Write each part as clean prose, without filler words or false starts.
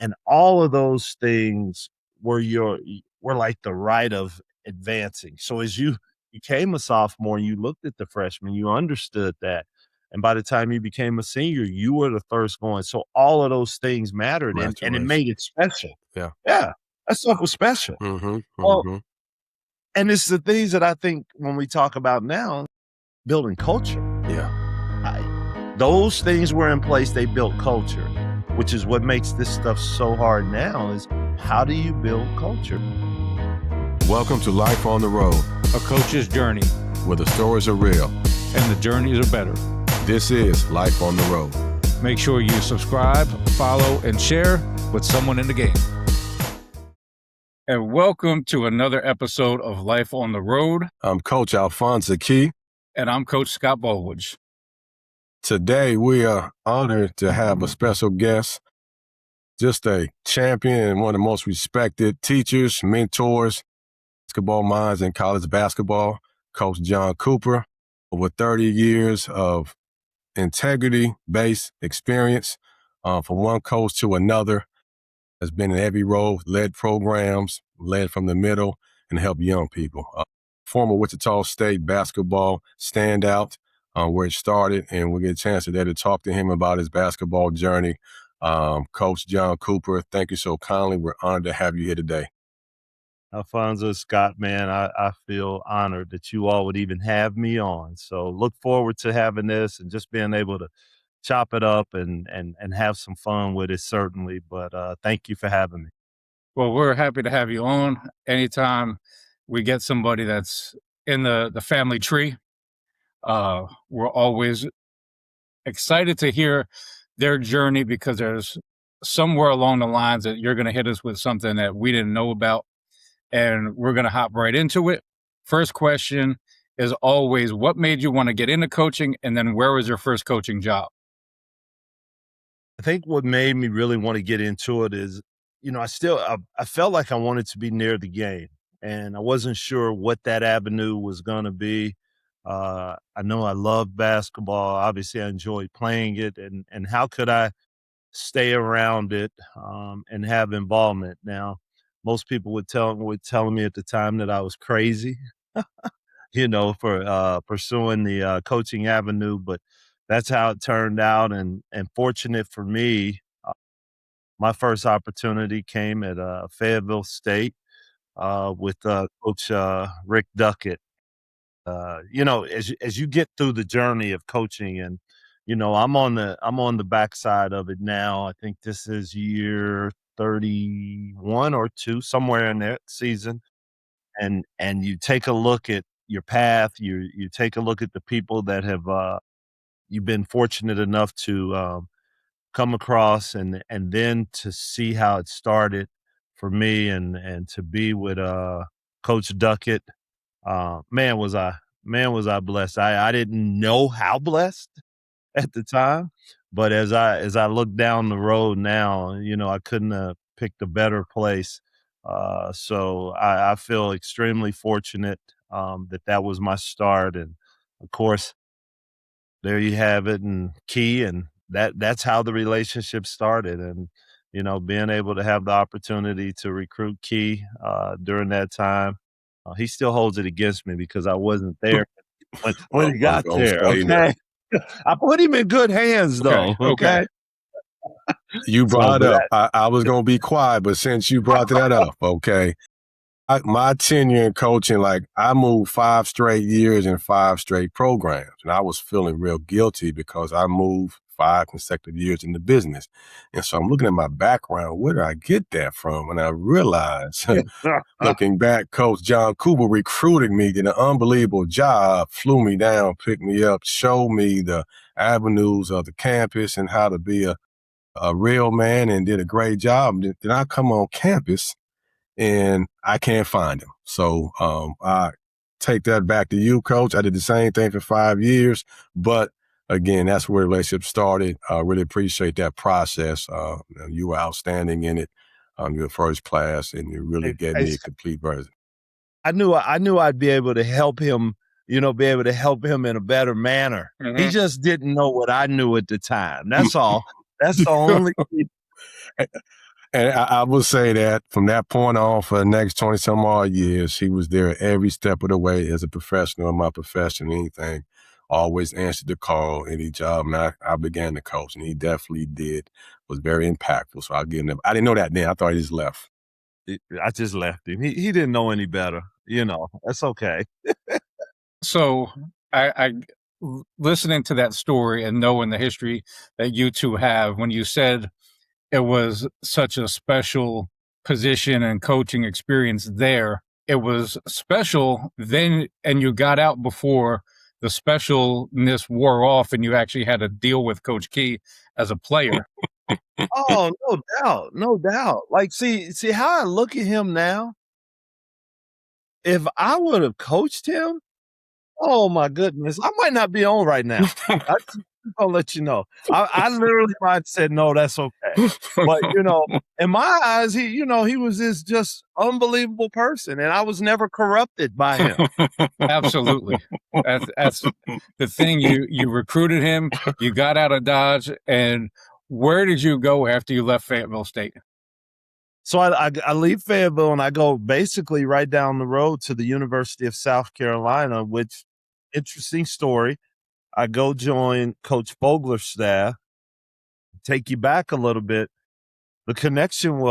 And all of those things were were like the right of advancing. So as you became a sophomore, you looked at the freshman, you understood that. And by the time you became a senior, you were the first going. So all of those things mattered, and it made it special. Yeah. Yeah. That stuff was special. Well, and it's the things that I think when we talk about now, building culture. Yeah. Those things were in place. They built culture, which is what makes this stuff so hard now is how do you build culture? Welcome to Life on the Road, a coach's journey, where the stories are real and the journeys are better. This is Life on the Road. Make sure you subscribe, follow, and share with someone in the game. And welcome to another episode of Life on the Road. I'm Coach Alphonza Key. And I'm Coach Scott Bollwage. Today, we are honored to have a special guest, just a champion and one of the most respected teachers, mentors, basketball minds in college basketball, Coach John Cooper. Over 30 years of integrity-based experience from one coach to another, has been in every role, led programs, led from the middle, and helped young people. Former Wichita State basketball standout, where it started, and we'll get a chance today to talk to him about his basketball journey. Coach John Cooper, thank you so kindly. We're honored to have you here today. Alphonza, Scott, man, I feel honored that you all would even have me on. So look forward to having this and just being able to chop it up and have some fun with it, certainly. But thank you for having me. Well, we're happy to have you on. Anytime we get somebody that's in the family tree, we're always excited to hear their journey, because there's somewhere along the lines that you're going to hit us with something that we didn't know about, and we're going to hop right into it. First question is always, what made you want to get into coaching, and then where was your first coaching job? I think what made me really want to get into it is, I felt like I wanted to be near the game, and I wasn't sure what that avenue was going to be. I know I love basketball. Obviously, I enjoyed playing it, and how could I stay around it and have involvement? Now, most people would telling me at the time that I was crazy, for pursuing the coaching avenue, but that's how it turned out. And fortunate for me, my first opportunity came at Fayetteville State with Coach Rick Duckett. As you get through the journey of coaching, and I'm on the backside of it now. I think this is year 31 or 2, somewhere in that season, and you take a look at your path. You take a look at the people that have you've been fortunate enough to come across, and then to see how it started for me, and to be with Coach Duckett. Man, was I blessed. I didn't know how blessed at the time, but as I look down the road now, I couldn't have picked a better place. So I feel extremely fortunate that was my start. And of course, there you have it, and Key, and that's how the relationship started. And being able to have the opportunity to recruit Key during that time. He still holds it against me because I wasn't there when he got there. Okay, I put him in good hands, though. Okay. You brought it up. I was going to be quiet, but since you brought that up, okay. My tenure in coaching, I moved 5 straight years in 5 straight programs, and I was feeling real guilty because I moved 5 consecutive years in the business. And so I'm looking at my background, where did I get that from? And I realized, looking back, Coach John Cooper recruited me, did an unbelievable job, flew me down, picked me up, showed me the avenues of the campus and how to be a real man, and did a great job. Then I come on campus and I can't find him. So I take that back to you, Coach. I did the same thing for 5 years, but again, that's where the relationship started. I really appreciate that process. You were outstanding in it. You were first class, and you really gave me a complete version. I knew I'd be able to help him, in a better manner. Mm-hmm. He just didn't know what I knew at the time. That's all. That's the only thing. And I will say that from that point on, for the next 20 some odd years, he was there every step of the way as a professional in my profession, anything. Always answered the call, any job. And I began to coach, and he definitely did. Was very impactful. So I'll give him. I didn't know that then. I thought he just left. I just left him. He didn't know any better. That's okay. So I listening to that story and knowing the history that you two have, when you said it was such a special position and coaching experience there, it was special then, and you got out before the specialness wore off and you actually had to deal with Coach Key as a player. Oh, no doubt. No doubt. Like, see how I look at him now? If I would have coached him, oh my goodness, I might not be on right now. I'll let you know. I literally might have said, no, that's okay. But, in my eyes, he was this just unbelievable person, and I was never corrupted by him. Absolutely. That's the thing. You recruited him, you got out of Dodge, and where did you go after you left Fayetteville State? So I leave Fayetteville and I go basically right down the road to the University of South Carolina, which, interesting story. I go join Coach Vogler's staff. Take you back a little bit. The connection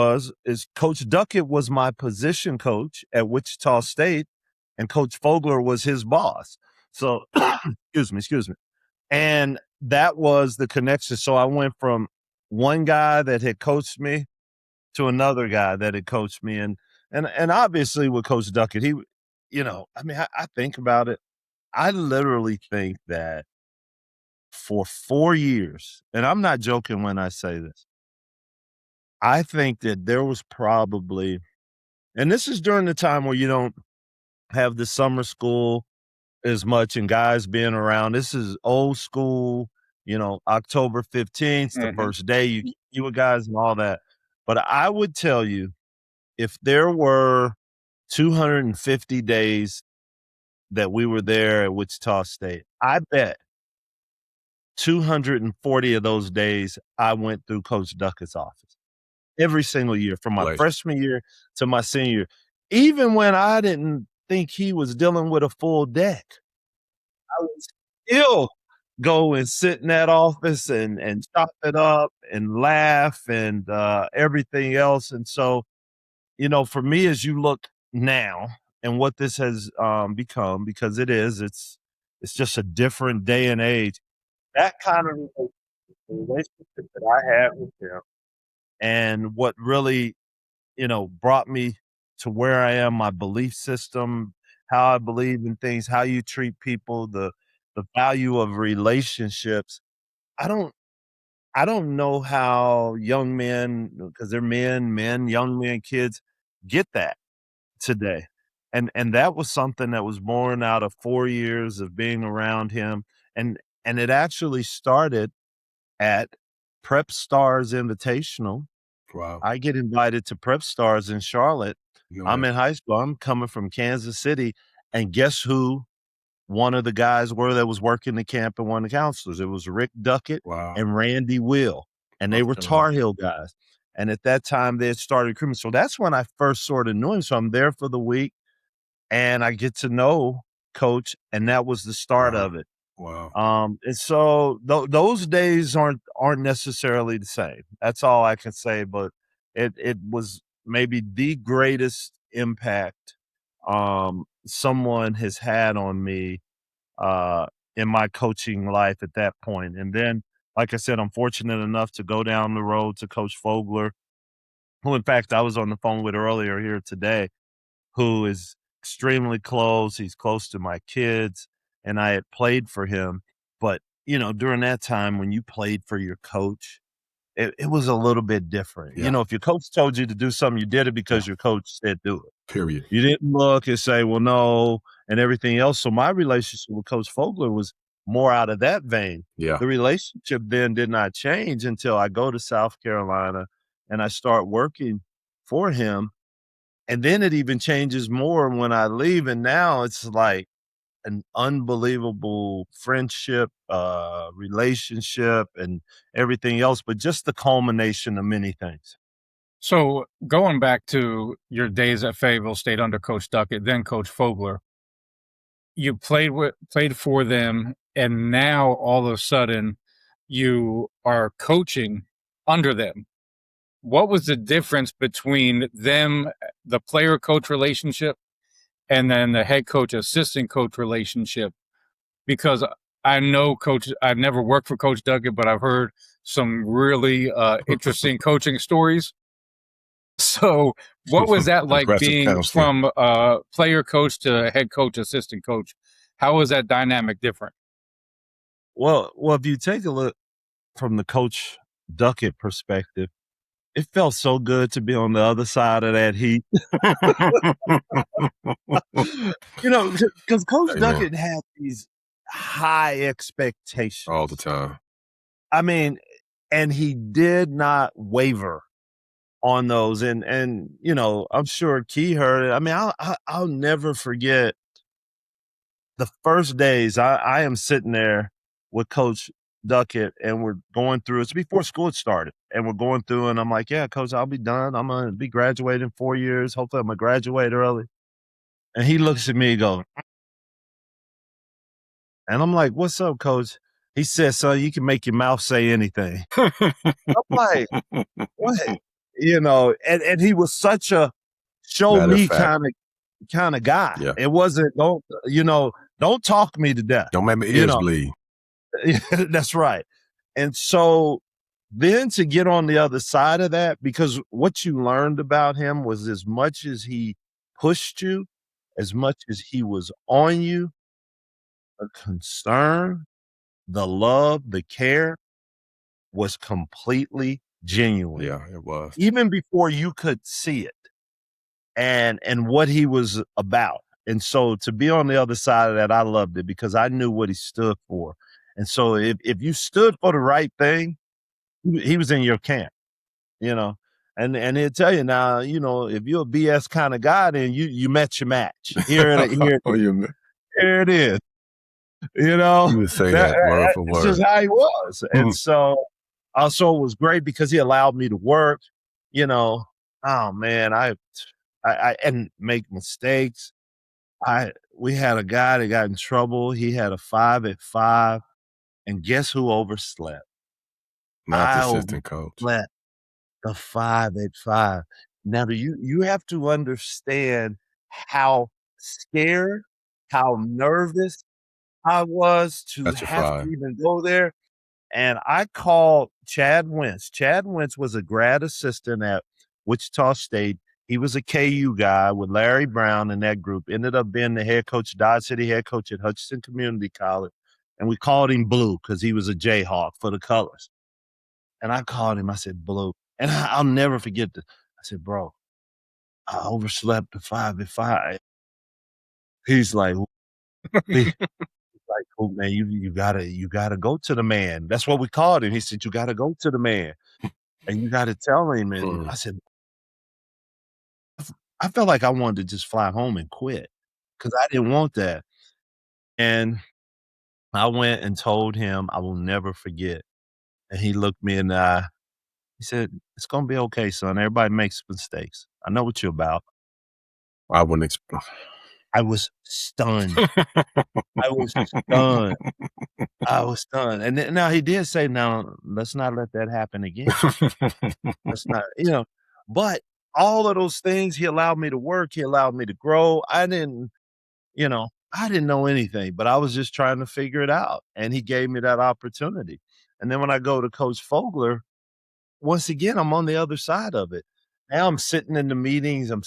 is Coach Duckett was my position coach at Wichita State, and Coach Vogler was his boss. So, excuse me. And that was the connection. So I went from one guy that had coached me to another guy that had coached me. And obviously with Coach Duckett, he, I think about it. I literally think that for 4 years, and I'm not joking when I say this, I think that there was probably, and this is during the time where you don't have the summer school as much and guys being around. This is old school, October 15th, the first day you were guys and all that. But I would tell you, if there were 250 days that we were there at Wichita State, I bet 240 of those days I went through Coach Duckett's office every single year, from my freshman year to my senior year. Even when I didn't think he was dealing with a full deck, I would still go and sit in that office and chop it up and laugh and everything else. And so, for me, as you look now and what this has become, because it's just a different day and age, that kind of relationship that I had with him and what really, brought me to where I am, my belief system, how I believe in things, how you treat people, the value of relationships. I don't know how young men, because they're young men, kids, get that today. And that was something that was born out of 4 years of being around him. And it actually started at Prep Stars Invitational. Wow. I get invited to Prep Stars in Charlotte. I'm in high school. I'm coming from Kansas City. And guess who one of the guys were that was working the camp and one of the counselors? It was Rick Duckett and Randy Will. And they were Tar Heel guys. And at that time, they had started recruiting. So that's when I first sort of knew him. So I'm there for the week, and I get to know Coach, and that was the start of it. Wow. And so those days aren't necessarily the same. That's all I can say. But it was maybe the greatest impact someone has had on me in my coaching life at that point. And then, like I said, I'm fortunate enough to go down the road to Coach Vogler, who, in fact, I was on the phone with earlier here today, who is extremely close. He's close to my kids, and I had played for him. But, during that time when you played for your coach, it was a little bit different. Yeah. If your coach told you to do something, you did it because your coach said do it. Period. You didn't look and say, well, no, and everything else. So my relationship with Coach Vogler was more out of that vein. Yeah. The relationship then did not change until I go to South Carolina and I start working for him. And then it even changes more when I leave. And now it's like an unbelievable friendship, relationship, and everything else, but just the culmination of many things. So going back to your days at Fayetteville State under Coach Duckett, then Coach Fogler, you played for them, and now all of a sudden you are coaching under them. What was the difference between them, the player coach relationship, and then the head coach assistant coach relationship? Because I know I've never worked for Coach Duckett, but I've heard some really interesting coaching stories. So what was that like being from player coach to head coach, assistant coach? How was that dynamic different? Well, if you take a look from the Coach Duckett perspective, it felt so good to be on the other side of that heat. Because Coach Duckett had these high expectations all the time. I mean, and he did not waver on those. And I'm sure Key heard it. I mean, I'll never forget the first days I am sitting there with Coach Duckett, and we're going through, it's before school had started, and we're going through, and I'm like, yeah, Coach, I'll be done. I'm going to be graduating in 4 years. Hopefully I'm going to graduate early. And he looks at me and goes, and I'm like, what's up, Coach? He said, son, you can make your mouth say anything. I'm like, what? And he was such a show me kind of guy. Yeah. It wasn't, don't talk me to death. Don't make my ears bleed. That's right. And so then to get on the other side of that, because what you learned about him was as much as he pushed you, as much as he was on you, the concern, the love, the care was completely genuine. Yeah, it was. Even before you could see it and what he was about. And so to be on the other side of that, I loved it because I knew what he stood for. And so if you stood for the right thing, he was in your camp, and he'll tell you now, if you're a BS kind of guy, then you met your match. Here it is. You would say that word for word. That's just how he was. And so also it was great because he allowed me to work, oh man, I and make mistakes. We had a guy that got in trouble. He had a 5 at 5. And guess who overslept? Not the assistant coach. Overslept the 5 at 5. Now, you have to understand how scared, how nervous I was to have to even go there. And I called Chad Wentz. Chad Wentz was a grad assistant at Wichita State. He was a KU guy with Larry Brown in that group. Ended up being the head coach, Dodge City head coach at Hutchinson Community College. And we called him Blue because he was a Jayhawk for the colors. And I called him. I said, Blue. And I'll never forget this. I said, bro, I overslept the 5 at 5. He's like, oh man, you gotta go to the man. That's what we called him. He said, you gotta go to the man. And you gotta tell him. And I said, I felt like I wanted to just fly home and quit because I didn't want that. And I went and told him, I will never forget. And he looked me in the eye. He said, it's going to be okay, son. Everybody makes mistakes. I know what you're about. I wouldn't expect. I was stunned. I was stunned. And then, now he did say, now, let's not let that happen again. Let's not, but all of those things, he allowed me to work. He allowed me to grow. I didn't know anything, but I was just trying to figure it out. And he gave me that opportunity. And then when I go to Coach Fogler, once again, I'm on the other side of it. Now I'm sitting in the meetings. I'm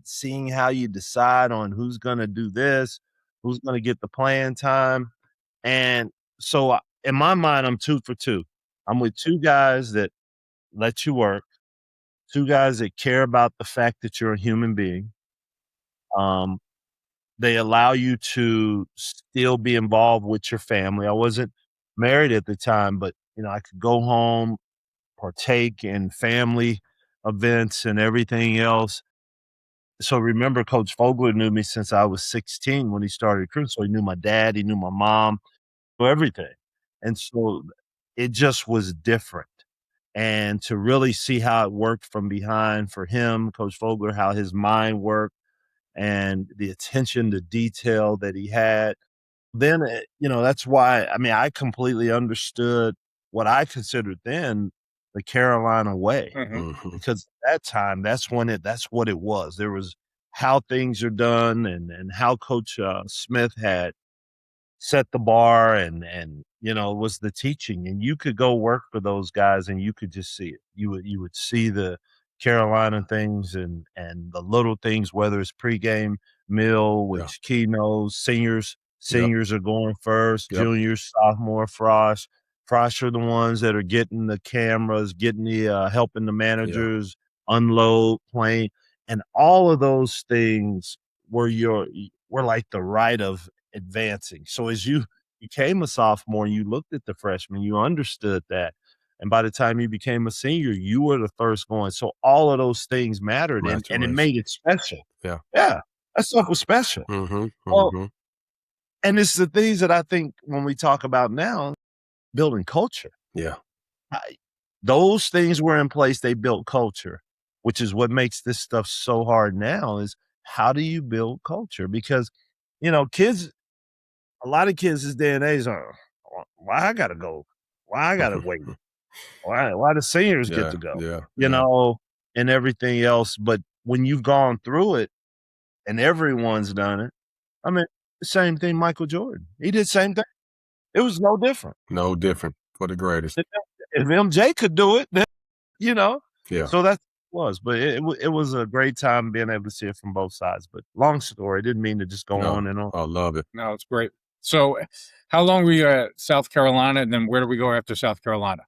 seeing how you decide on who's going to do this, who's going to get the playing time. And so in my mind, I'm 2 for 2. I'm with 2 guys that let you work, 2 guys that care about the fact that you're a human being. They allow you to still be involved with your family. I wasn't married at the time, but I could go home, partake in family events and everything else. So remember, Coach Fogler knew me since I was 16 when he started recruiting. So he knew my dad, he knew my mom, everything. And so it just was different. and to really see how it worked from behind for him, Coach Vogler, how his mind worked and the attention to detail that he had. Then, that's why, I mean, I completely understood what I considered then the Carolina way, because at that time, that's what it was. There was how things are done and how Coach Smith had set the bar and was the teaching, and you could go work for those guys and you could just see it. You would see the Carolina things and the little things, whether it's pregame meal, which Key knows, seniors are going first, juniors, sophomore, frosh are the ones that are getting the cameras, getting the helping the managers unload plane, and all of those things were like the right of advancing. So as you became a sophomore and you looked at the freshmen, you understood that. And by the time you became a senior, you were the first going. So all of those things mattered, and it made it special. Yeah. Yeah. That stuff was special. Well, and it's the things that I think when we talk about now, building culture. Yeah. Those things were in place. They built culture, which is what makes this stuff so hard now is how do you build culture? Because, kids, a lot of kids this day and age are, why I gotta go? Why I gotta wait? Why the seniors get to go? And everything else. But when you've gone through it and everyone's done it, I mean, the same thing Michael Jordan. He did the same thing. It was no different. No different for the greatest. If MJ could do it, then, Yeah. So that was. But it was a great time being able to see it from both sides. But long story, didn't mean to just go on and on. I love it. No, it's great. So how long were you at South Carolina, and then where do we go after South Carolina?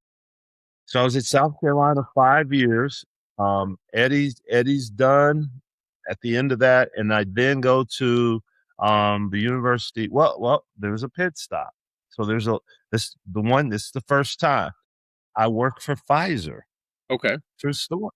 So I was at South Carolina 5 years. Eddie's done at the end of that, and I then go to the university. Well, there was a pit stop. So this is the first time I worked for Pfizer. Okay. True story.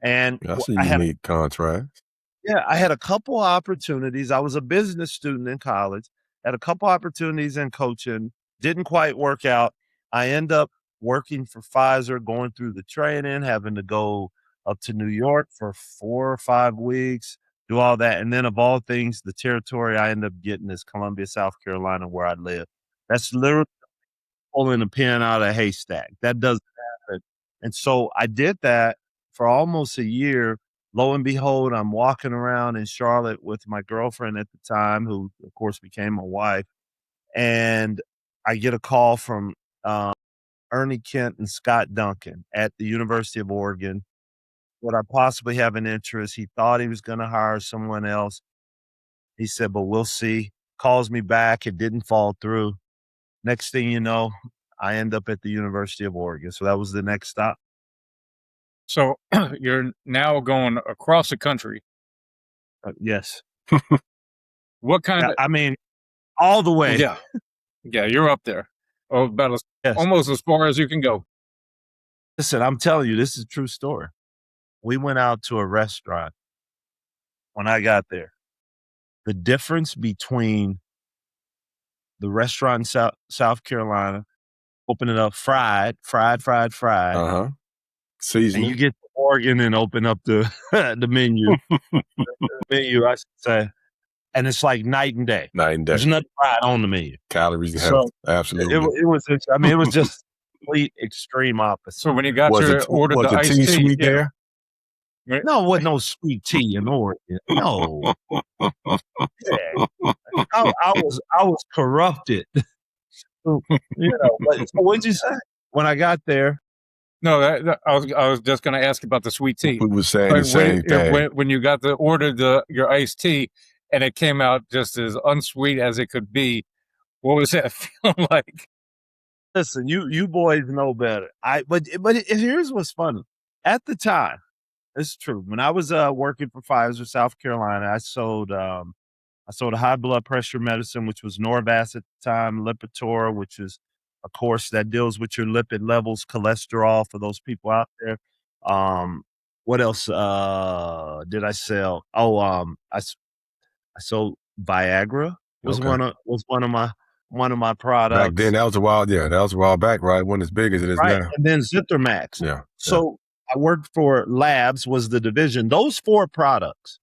And that's a unique contract. Yeah, I had a couple opportunities. I was a business student in college, had a couple opportunities in coaching, didn't quite work out. I end up working for Pfizer, going through the training, having to go up to New York for 4 or 5 weeks, do all that. And then of all things, the territory I end up getting is Columbia, South Carolina, where I live. That's literally pulling a pin out of a haystack. That doesn't happen. And so I did that for almost a year. Lo and behold, I'm walking around in Charlotte with my girlfriend at the time, who, of course, became my wife. And I get a call from Ernie Kent and Scott Duncan at the University of Oregon. Would I possibly have an interest? He thought he was going to hire someone else. He said, but we'll see. Calls me back. It didn't fall through. Next thing you know, I end up at the University of Oregon. So that was the next stop. So you're now going across the country. Yes. What kind of? I mean, all the way. Yeah. Yeah, you're up there. Oh, about almost as far as you can go. Listen, I'm telling you, this is a true story. We went out to a restaurant when I got there. The difference between the restaurant in South Carolina, open it up fried. Seasoning. And you get to Oregon and open up the the menu. I should say. And it's like night and day. Night and day. There's nothing fried on the menu. Calories and health. Absolutely. It was just complete extreme opposite. So when you got your order the iced tea sweet there? No, it wasn't no sweet tea in Oregon. No. Yeah. I was corrupted. So what'd you say? When I got there. No, I was just going to ask about the sweet tea. We were saying the same thing. When you got your iced tea and it came out just as unsweet as it could be, what was that feeling like? Listen, you boys know better. But here's what's funny. At the time, it's true. When I was working for Pfizer, South Carolina, I sold a high blood pressure medicine, which was Norvasc at the time, Lipitor, which is, of course, that deals with your lipid levels, cholesterol for those people out there. What else did I sell? I sold Viagra. Was one of my one of my Back then, products. that was a while back, right? Wasn't as big as it is Right, now. and then Zithermax. Yeah. So I worked for Labs was the division. Those 4 products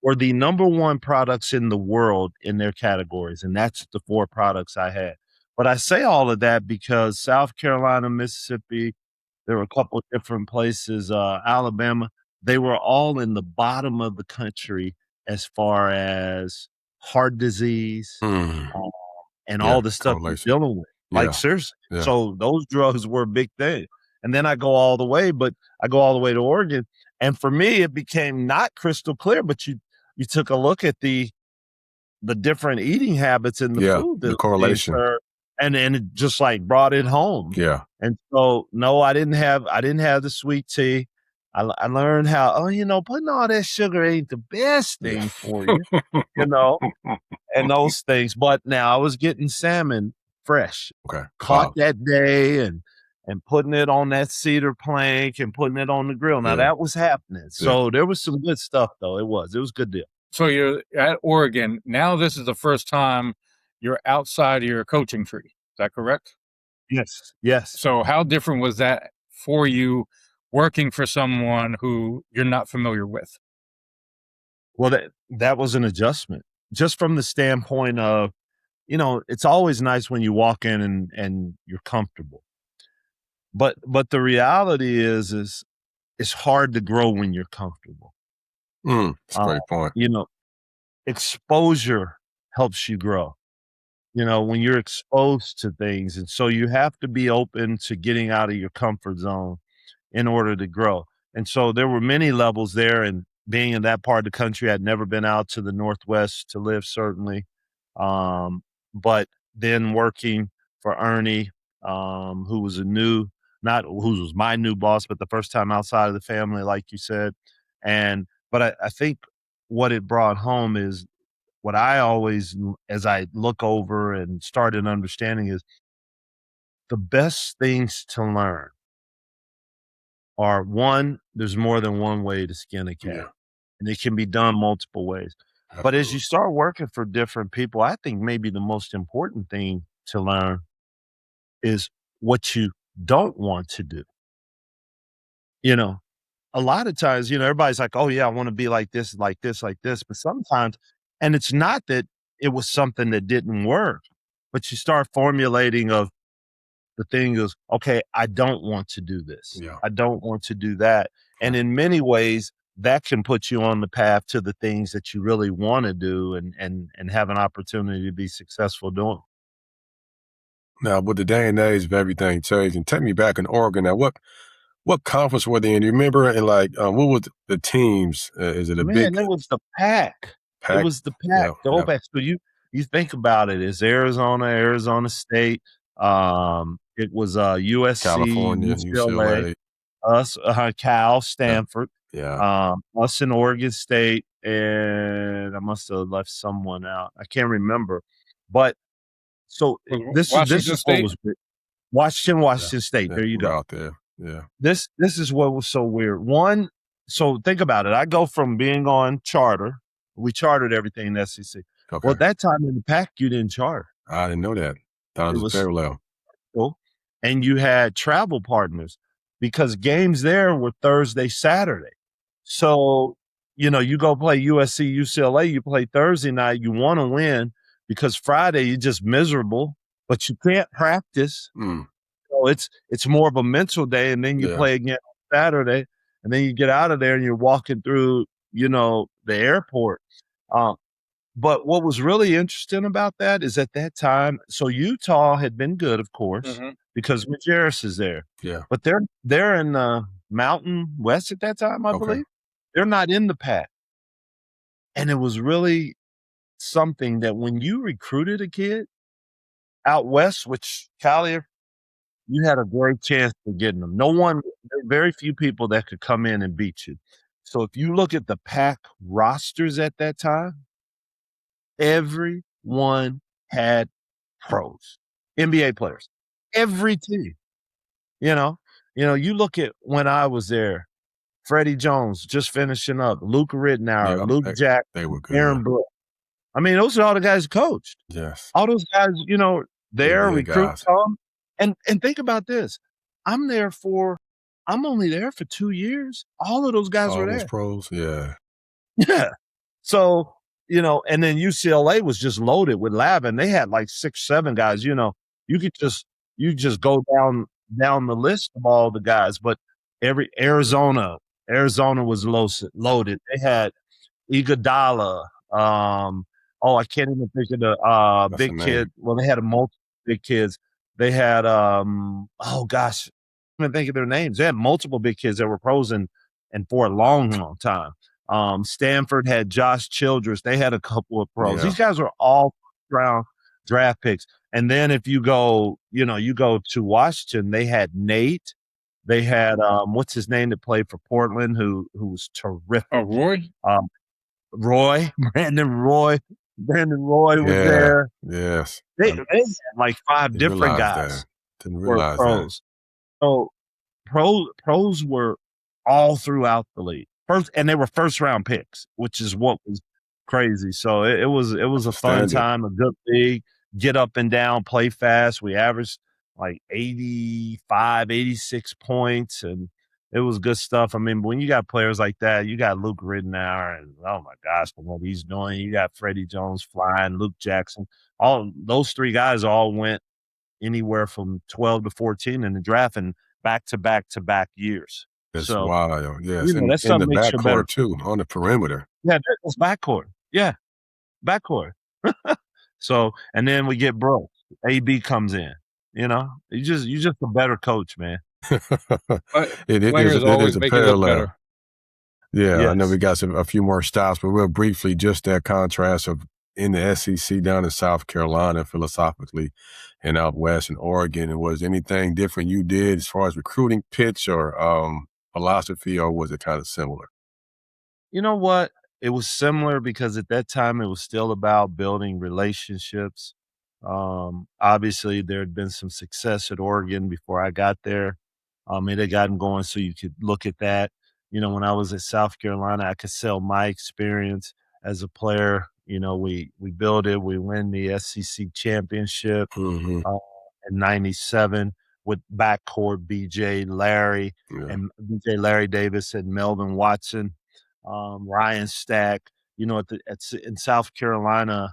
were the number 1 products in the world in their categories, and that's the 4 products I had. But I say all of that because South Carolina, Mississippi, there were a couple of different places, Alabama, they were all in the bottom of the country as far as heart disease, Mm. and Yeah, all the stuff you're correlation. dealing with. Like, Yeah. seriously. Yeah. So those drugs were a big thing. And then I go all the way to Oregon. And for me, it became not crystal clear, but you took a look at the different eating habits in the food the that was being correlation. served, and it just like brought it home. Yeah. And so, no, I didn't have the sweet tea. I learned how, putting all that sugar ain't the best thing for you, and those things. But now I was getting salmon fresh, Okay. caught that day, and putting it on that cedar plank and putting it on the grill. Now that was happening. So there was some good stuff, though. It was a good deal. So you're at Oregon. Now this is the first time you're outside of your coaching tree. Is that correct? Yes. Yes. So how different was that for you working for someone who you're not familiar with? Well, that was an adjustment, just from the standpoint of, it's always nice when you walk in and you're comfortable. But the reality is it's hard to grow when you're comfortable. That's a great point. Exposure helps you grow, when you're exposed to things. And so you have to be open to getting out of your comfort zone in order to grow. And so there were many levels there, and being in that part of the country, I'd never been out to the Northwest to live, certainly. But then working for Ernie, who was who was my new boss, but the first time outside of the family, like you said. But I think what it brought home is what I always, as I look over and started understanding, is the best things to learn are, one, there's more than one way to skin a cat, and it can be done multiple ways. But as you start working for different people, I think maybe the most important thing to learn is what you don't want to do. A lot of times, everybody's like, oh yeah, I want to be like this, like this, like this. But sometimes, and it's not that it was something that didn't work, but you start formulating of the thing is, okay, I don't want to do this. Yeah. I don't want to do that. And in many ways, that can put you on the path to the things that you really want to do and have an opportunity to be successful doing. Now, with the day and age of everything changing, take me back in Oregon. Now, what conference were they in? You remember? And what was the teams? Is it a big? Man, it was the pack. It was the pack. The whole pack. So you think about it, it's Arizona State. It was USC, California, UCLA, us, Cal, Stanford, us in Oregon State, and I must have left someone out. I can't remember. But so this is what was Washington State. There you go. Out there. Yeah. This is what was so weird. One, so think about it. I go from being on charter. We chartered everything in SEC. Okay. Well, at that time in the pack, you didn't charter. I didn't know that. Thought it was parallel. And you had travel partners because games there were Thursday, Saturday. So, you go play USC, UCLA, you play Thursday night, you want to win because Friday you're just miserable, but you can't practice. So it's more of a mental day, and then you play again on Saturday, and then you get out of there and you're walking through, the airport. But what was really interesting about that is at that time, so Utah had been good, of course, because Majerus is there. Yeah. But they're in the Mountain West at that time, I believe. They're not in the pack. And it was really something that when you recruited a kid out west, which Collier, you had a great chance of getting them. There were very few people that could come in and beat you. So if you look at the pack rosters at that time, everyone had pros, NBA players, every team. You look at when I was there, Freddie Jones just finishing up, Luka Rittenauer, Luke Jack, they were good. Aaron Brooks. I mean, those are all the guys who coached. Yes. All those guys, there, recruit guys. come. And think about this. I'm only there for 2 years. All of those guys were All those there. pros, yeah. Yeah. So, and then UCLA was just loaded with Lavin. They had like 6, 7 guys, you could just go down the list of all the guys, but Arizona was loaded. They had Iguodala. I can't even think of the big kid. Well, they had a multiple big kids. They had oh gosh, I can't even think of their names. They had multiple big kids that were pros and for a long, long time. Stanford had Josh Childress. They had a couple of pros. Yeah. These guys were all round draft picks. And then if you go, you go to Washington, they had Nate. They had what's his name that played for Portland, who was terrific. Oh, Roy? Brandon Roy was there. Yes. They had like 5 different guys. Didn't realize pros. So pros were all throughout the league. And they were first round picks, which is what was crazy. So it was a fun time, a good league, get up and down, play fast. We averaged like 85, 86 points, and it was good stuff. I mean, when you got players like that, you got Luke Ridnour, and oh my gosh, what he's doing. You got Freddie Jones flying, Luke Jackson. All those 3 guys all went anywhere from 12 to 14 in the draft and back to back It's years. wild, yes. That's in the makes you better backcourt too, on the perimeter. Yeah, it's backcourt. Yeah, backcourt. So, and then we get Bro. AB comes in. You just a better coach, man. It is a parallel. Yeah, yes. I know we got a few more styles, but real briefly, just that contrast of in the SEC down in South Carolina philosophically and out west in Oregon. And was anything different you did as far as recruiting pitch or philosophy, or was it kind of similar? You know what? It was similar because at that time it was still about building relationships. Obviously, there had been some success at Oregon before I got there. It had gotten going, so you could look at that. When I was at South Carolina, I could sell my experience as a player. We build it. We win the SEC championship in '97 with backcourt BJ Larry Davis and Melvin Watson, Ryan Stack. In South Carolina,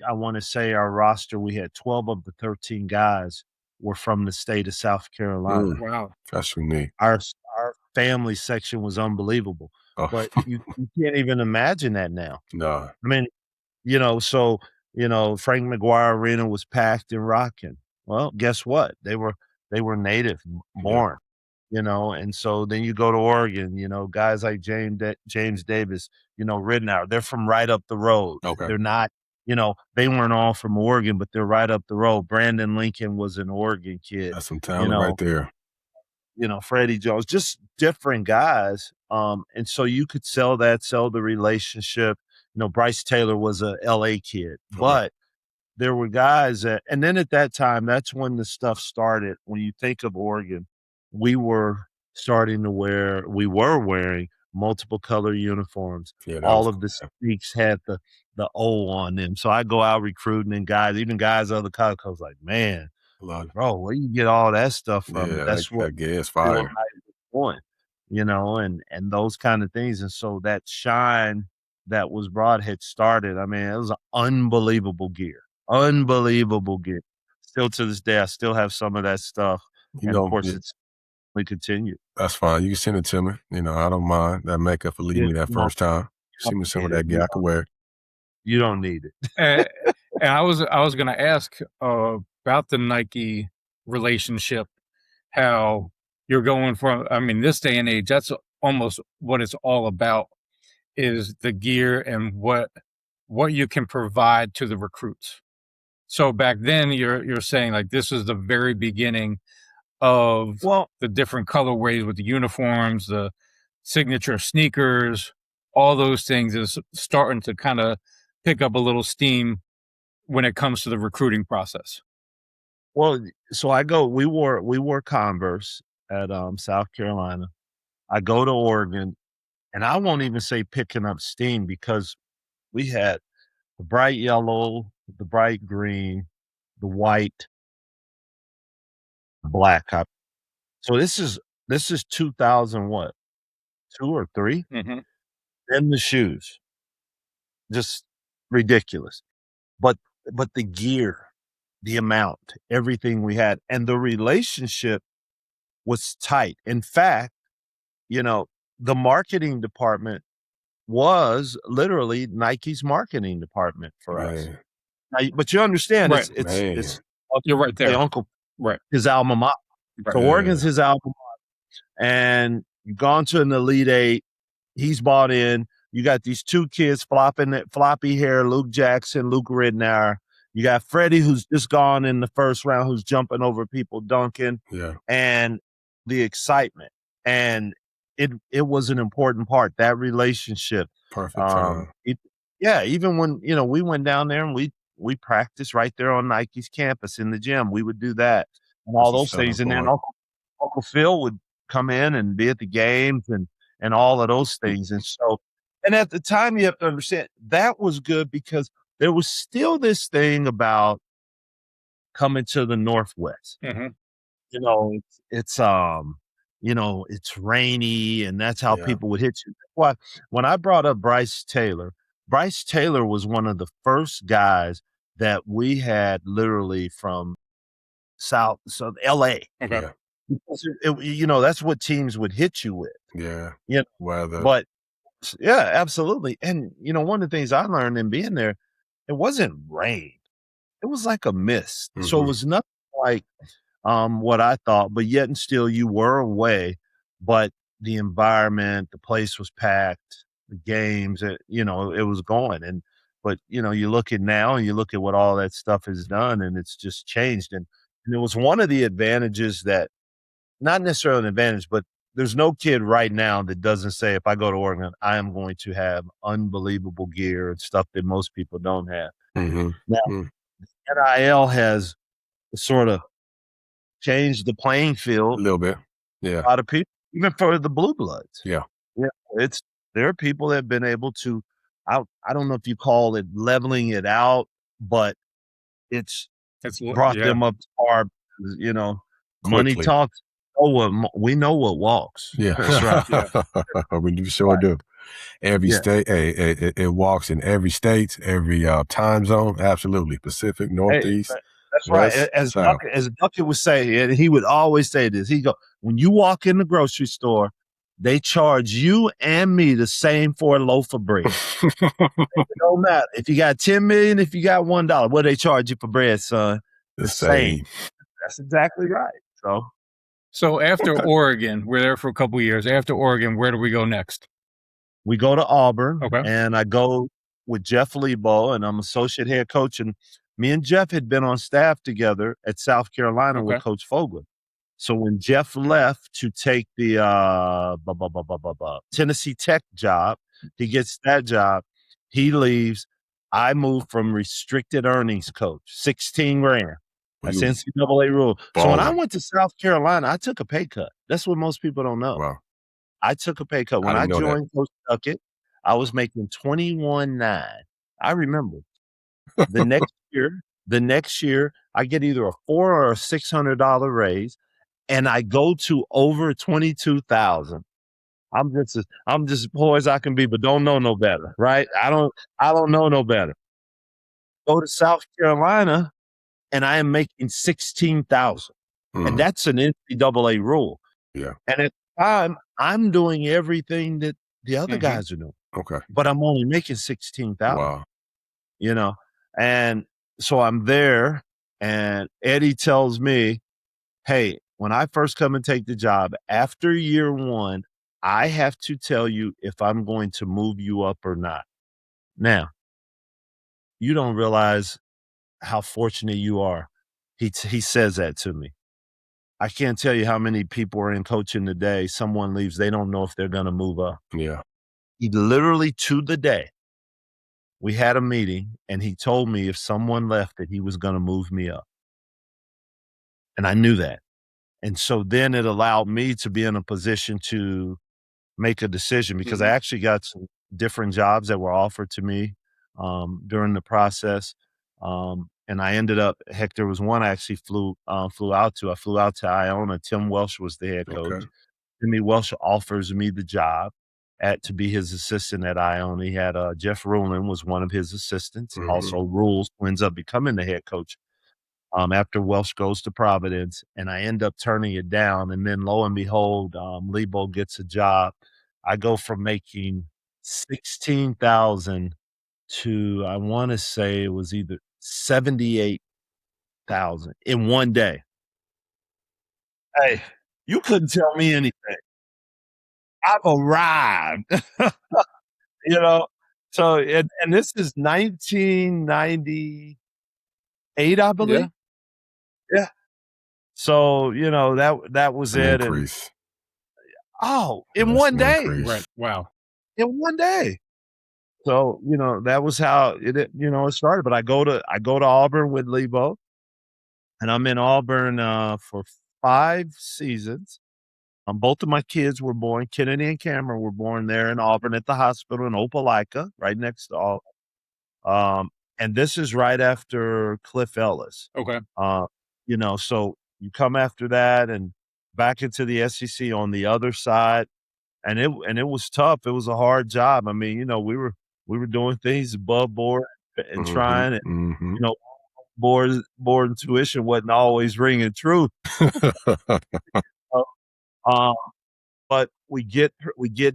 I want to say our roster, we had 12 of the 13 guys were from the state of South Carolina. Wow. That's unique. Our family section was unbelievable. Oh. But you can't even imagine that now. No. I mean, so, Frank McGuire Arena was packed and rocking. Well, guess what? They were native born, and so then you go to Oregon, guys like James Davis, Ridnour, they're from right up the road. Okay. They're not, they weren't all from Oregon, but they're right up the road. Brandon Lincoln was an Oregon kid. That's some talent right there. Freddie Jones, just different guys. And so you could sell the relationship. Bryce Taylor was a LA kid, but there were guys and then at that time, that's when the stuff started. When you think of Oregon, we were wearing multiple color uniforms. Yeah, all of the sneaks had the O on them. So I go out recruiting and even guys other colors. I was like, man, bro, where you get all that stuff from? Yeah, that's what gets fire. And those kind of things. And so that shine that was brought had started. I mean, it was an unbelievable gear. Still to this day, I still have some of that stuff. Of course, it's we continue. That's fine. You can send it to me. I don't mind that makeup for leaving me that first time. Send me some of that gear. I can wear it. You don't need it. And I was going to ask about the Nike relationship, how you're going from, this day and age, that's almost what it's all about, is the gear and what you can provide to the recruits. So back then you're saying like this is the very beginning of the different colorways with the uniforms, the signature sneakers, all those things is starting to kind of pick up a little steam when it comes to the recruiting process. Well, so we wore Converse at South Carolina. I go to Oregon, and I won't even say picking up steam because we had the bright yellow, the bright green, the white, black. So this is 2000 what? 2 or 3? Mm-hmm. And the shoes. Just ridiculous. But the gear, the amount, everything we had, and the relationship was tight. In fact, the marketing department was literally Nike's marketing department for us. Man, Now, but you understand, Right. it's You're right there. Uncle, Right. his alma mater. Right. So Oregon's his alma mater, and you've gone to an Elite Eight. He's bought in. You got these two kids floppy hair, Luke Jackson, Luke Ridnour. You got Freddie, who's just gone in the first round, who's jumping over people, dunking. Yeah. And the excitement. And it was an important part, that relationship. Perfect time. Even when, we went down there and we practiced right there on Nike's campus in the gym. We would do that and all those things. And then Uncle Phil would come in and be at the games and all of those things. And so, and at the time, you have to understand that was good because there was still this thing about coming to the Northwest. Mm-hmm. It's rainy, and that's how people would hit you. Why? When I brought up Bryce Taylor was one of the first guys that we had literally from South LA. Okay. Because that's what teams would hit you with. Yeah. Weather. But yeah, absolutely. And one of the things I learned in being there, it wasn't rain. It was like a mist. Mm-hmm. So it was nothing like what I thought, but yet and still you were away. But the environment, the place was packed, the games, it was going. But you look at now and you look at what all that stuff has done, and it's just changed. And it was one of the advantages that, not necessarily an advantage, but there's no kid right now that doesn't say, if I go to Oregon, I am going to have unbelievable gear and stuff that most people don't have. Mm-hmm. Now, NIL has sort of changed the playing field a little bit. Yeah. A lot of people, even for the blue bloods. Yeah. There are people that have been able to, I don't know if you call it leveling it out, but it's brought them up to par. Money talks. We know what walks. Yeah. That's right. We sure do. Every state, it walks in every state, every time zone. Absolutely. Pacific, Northeast. That's right. As Duckett would say, and he would always say this, he go, when you walk in the grocery store, they charge you and me the same for a loaf of bread. It don't matter. If you got 10 million, if you got $1, what they charge you for bread, son? The same. That's exactly right. So after Oregon, we're there for a couple of years. After Oregon, where do we go next? We go to Auburn, okay. And I go with Jeff Lebo, and I'm associate head coach. And me and Jeff had been on staff together at South Carolina with Coach Fogler. So when Jeff left to take the Tennessee Tech job, he gets that job. He leaves. I move from restricted earnings coach, 16 grand. That's NCAA rule. So when I went to South Carolina, I took a pay cut. That's what most people don't know. Wow. I took a pay cut. When I joined Coach Duckett, I was making $21,900. I remember. The next year, I get either a $400 or a $600 raise, and I go to over 22,000. I'm just as poor as I can be, but don't know no better, right? I don't know no better. Go to South Carolina, and I am making 16,000, and that's an NCAA rule. Yeah. And at the time, I'm doing everything that the other guys are doing. Okay. But I'm only making 16,000. Wow. And so I'm there, and Eddie tells me, hey, when I first come and take the job, after year one, I have to tell you if I'm going to move you up or not. Now, you don't realize how fortunate you are. He says that to me. I can't tell you how many people are in coaching today. Someone leaves, they don't know if they're going to move up. Yeah. He literally, to the day, we had a meeting, and he told me if someone left that he was going to move me up. And I knew that. And so then it allowed me to be in a position to make a decision, because I actually got some different jobs that were offered to me during the process. And I ended up, heck, there was one I actually flew out to. I flew out to Iona. Tim Welsh was the head coach. Okay. Timmy Welsh offers me the job to be his assistant at Iona. He had Jeff Rulin was one of his assistants. Mhm. Also Rules, who ends up becoming the head coach after Welsh goes to Providence, and I end up turning it down. And then lo and behold, Lebo gets a job. I go from making 16,000 to, I want to say it was either 78,000 in one day. Hey, you couldn't tell me anything. I've arrived, you know. So, and this is 1998, I believe. Yeah. So, that was An it. increase. And in That's one an day. increase. Right. Wow. In one day. So, that was how it started. But I go to Auburn with Lebo, and I'm in Auburn for 5 seasons. Both of my kids were born, Kennedy and Cameron were born there in Auburn at the hospital in Opelika, right next to Auburn. And this is right after Cliff Ellis. Okay. So you come after that and back into the SEC on the other side, and it was tough. It was a hard job. I mean, we were doing things above board and trying, and board and tuition wasn't always ringing true. But we get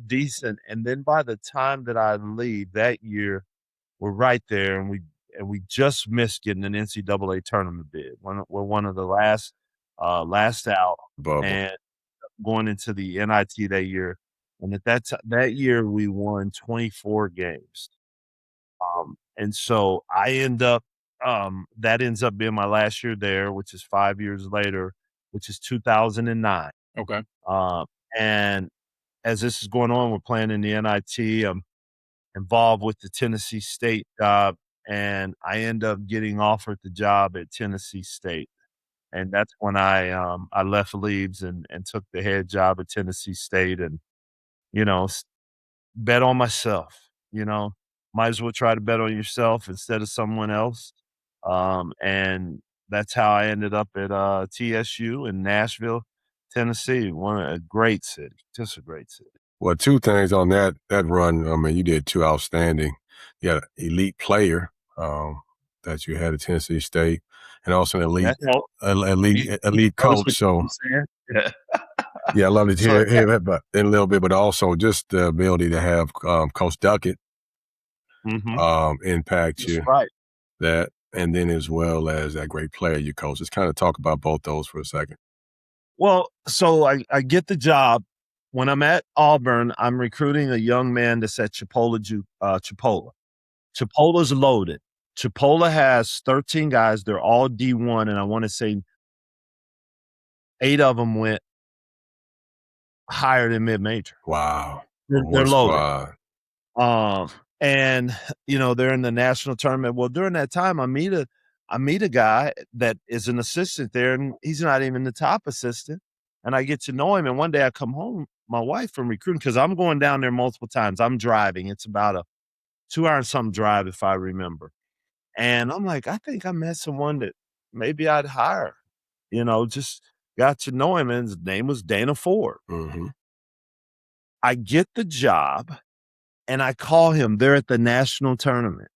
decent, and then by the time that I leave that year, we're right there, and we just missed getting an NCAA tournament bid. We're one of the last out, Bubble. and going into the NIT that year. And at that year, we won 24 games. And so I end up that ends up being my last year there, which is 5 years later, which is 2009. Okay. And as this is going on, we're playing in the NIT. I'm involved with the Tennessee State job, and I end up getting offered the job at Tennessee State. And that's when I left Leeds and took the head job at Tennessee State, and bet on myself. Might as well try to bet on yourself instead of someone else. And that's how I ended up at TSU in Nashville, Tennessee. A great city, just a great city. Well, 2 things on that run. I mean, you did 2 outstanding. You had an elite player that you had at Tennessee State, and also an elite coach. So, yeah, I love to hear that, but in a little bit, but also just the ability to have Coach Duckett impact you. Right. That, and then as well as that great player you coach. Let's kind of talk about both those for a second. Well, so I get the job. When I'm at Auburn, I'm recruiting a young man that's at Chipola. Chipola's loaded. Chipola has 13 guys. They're all D1, and I want to say 8 of them went higher than mid-major. Wow. They're loaded. And they're in the national tournament. Well, during that time, I meet a guy that is an assistant there, and he's not even the top assistant. And I get to know him. And one day I come home, my wife from recruiting, because I'm going down there multiple times. I'm driving. It's about a 2-hour and something drive, if I remember. And I'm like, I think I met someone that maybe I'd hire. Just got to know him, and his name was Dana Ford. Mm-hmm. I get the job, and I call him. They're at the national tournament,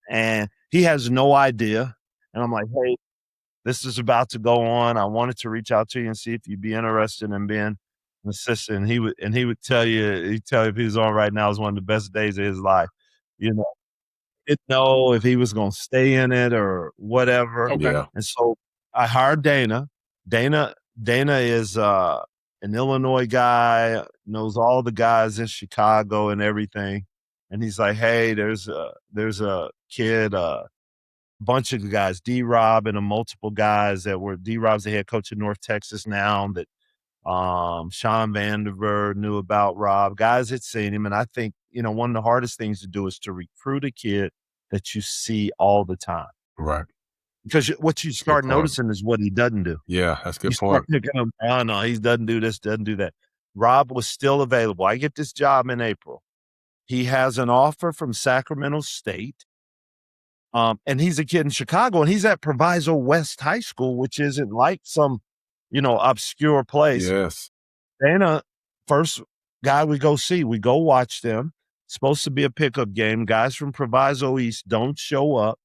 and he has no idea. And I'm like, hey, this is about to go on. I wanted to reach out to you and see if you'd be interested in being an assistant. And he would tell you, if he was on right now, it was one of the best days of his life. Didn't know if he was going to stay in it or whatever. Okay. Yeah. And so I hired Dana. Dana is an Illinois guy, knows all the guys in Chicago and everything. And he's like, hey, there's a kid, bunch of guys, D-Rob and multiple guys that were, D-Rob's the head coach of North Texas now, that Sean Vanderver knew about Rob. Guys had seen him. And I think, one of the hardest things to do is to recruit a kid that you see all the time. Right. Because what you start noticing is what he doesn't do. Yeah, that's a good point. point. Oh, no, he doesn't do this, doesn't do that. Rob was still available. I get this job in April. He has an offer from Sacramento State. And he's a kid in Chicago, and he's at Proviso West High School, which isn't like some, obscure place. Yes. Dana, first guy we go see, we go watch them. It's supposed to be a pickup game. Guys from Proviso East don't show up.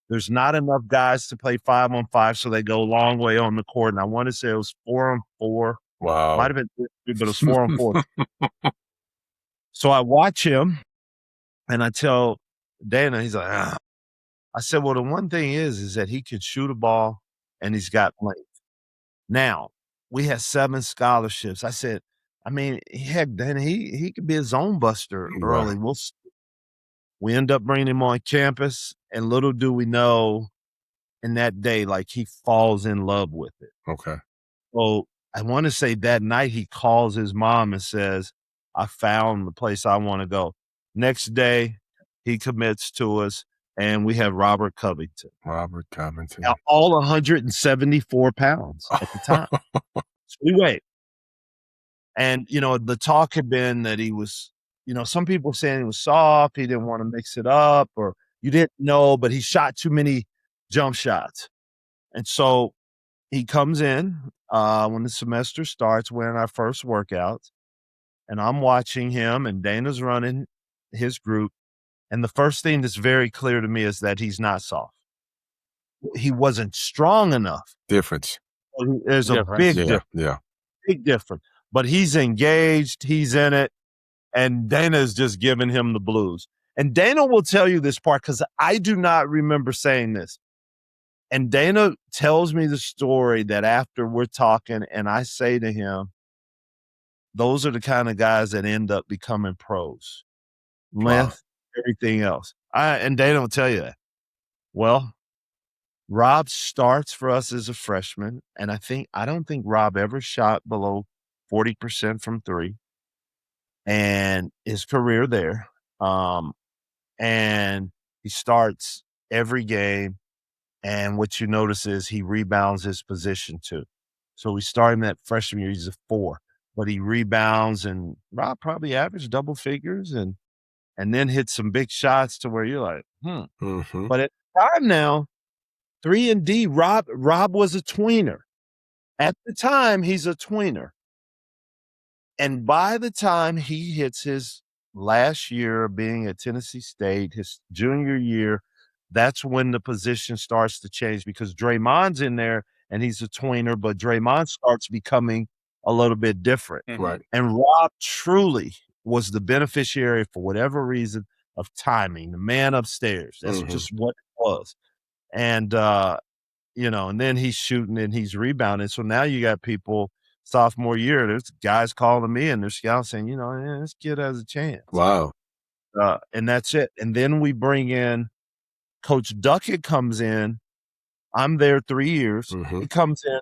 There's not enough guys to play 5-on-5, so they go a long way on the court. And I want to say it was 4-on-4. Wow. Might have been, but it was 4-on-4. So I watch him, and I tell Dana, he's like, ah. I said, well, the one thing is that he can shoot a ball, and he's got length. Now, we had 7 scholarships. I said, heck, Dana, he could be a zone buster early. Wow. We end up bringing him on campus, and little do we know, in that day, like, he falls in love with it. Okay. So I want to say that night he calls his mom and says, I found the place I want to go. Next day, he commits to us, and we have Robert Covington. Now, all 174 pounds at the time. So we wait. And, the talk had been that he was, some people saying he was soft, he didn't want to mix it up, or you didn't know, but he shot too many jump shots. And so he comes in when the semester starts, we're in our first workouts, and I'm watching him, and Dana's running his group. And the first thing that's very clear to me is that he's not soft. He wasn't strong enough. Difference. There's a big difference. Yeah. Big difference. But he's engaged. He's in it. And Dana's just giving him the blues. And Dana will tell you this part because I do not remember saying this. And Dana tells me the story that after we're talking and I say to him, those are the kind of guys that end up becoming pros. Length, everything else. And Dana will tell you that. Well, Rob starts for us as a freshman, and I don't think Rob ever shot below 40% from 3, and his career there. And he starts every game, and what you notice is he rebounds his position too. So we start him that freshman year, he's a 4, but he rebounds, and Rob probably averaged double figures, and then hit some big shots to where you're like, Mm-hmm. But at the time now, 3 and D, Rob was a tweener. At the time, he's a tweener. And by the time he hits his last year of being at Tennessee State, his junior year, that's when the position starts to change because Draymond's in there and he's a tweener, but Draymond starts becoming a little bit different. Right. And Rob truly was the beneficiary for whatever reason of timing, the man upstairs. That's just what it was. And, and then he's shooting and he's rebounding. So now you got people sophomore year, there's guys calling me and their scouts saying, this kid has a chance. Wow. And that's it. And then we bring in Coach Duckett comes in. I'm there 3 years. He comes in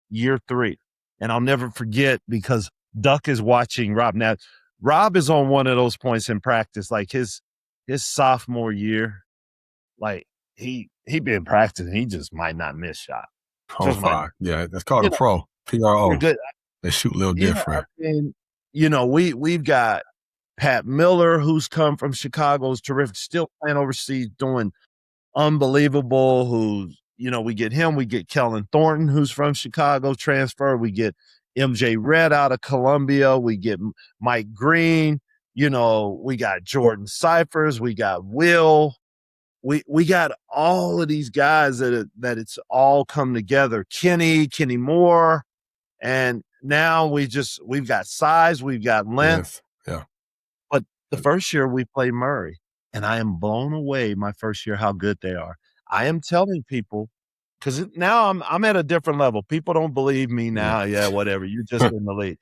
year 3. And I'll never forget because Duck is watching Rob. Now, Rob is on one of those points in practice, like his sophomore year, like he been practicing, he just might not miss shot. Yeah, that's called a pro. PRO. Good. They shoot a little different. We've got Pat Miller, who's come from Chicago, is terrific, still playing overseas, doing unbelievable. We get him. We get Kellen Thornton, who's from Chicago, transfer. We get MJ Red out of Columbia. We get Mike Green. We got Jordan Cyphers. We got Will. We got all of these guys that it's all come together. Kenny Moore. And now we've got size, we've got length. Yeah. But the first year we played Murray, and I am blown away my first year how good they are. I am telling people, because now I'm at a different level. People don't believe me now. Yeah, whatever. You're just in the league.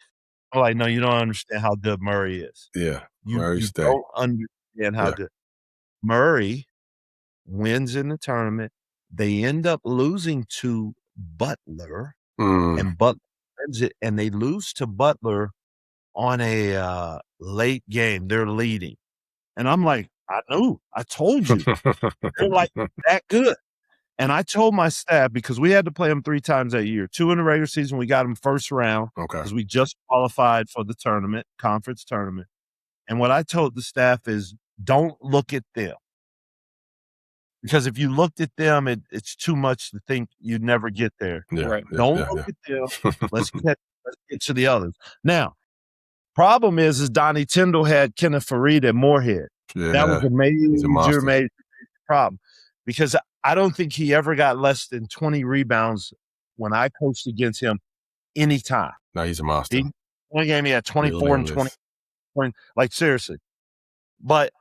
I'm like, no, you don't understand how good Murray is. Yeah. You State. don't understand how good. Murray wins in the tournament. They end up losing to Butler, and Butler wins it, and they lose to Butler on a late game. They're leading. And I'm like, I knew. I told you. They're like that good. And I told my staff, because we had to play them 3 times that year. 2 in the regular season. We got them first round because we just qualified for the tournament, conference tournament. And what I told the staff is, don't look at them. Because if you looked at them, it's too much to think you'd never get there. Yeah, Right. Don't look at them. Let's get to the others. Now, problem is Donnie Tyndall had Kenneth Fareed at Moorhead. Yeah, that was a monster. major problem, because I don't think he ever got less than 20 rebounds when I coached against him anytime. No, he's a monster. One game he had 24 and 20. Like, seriously. But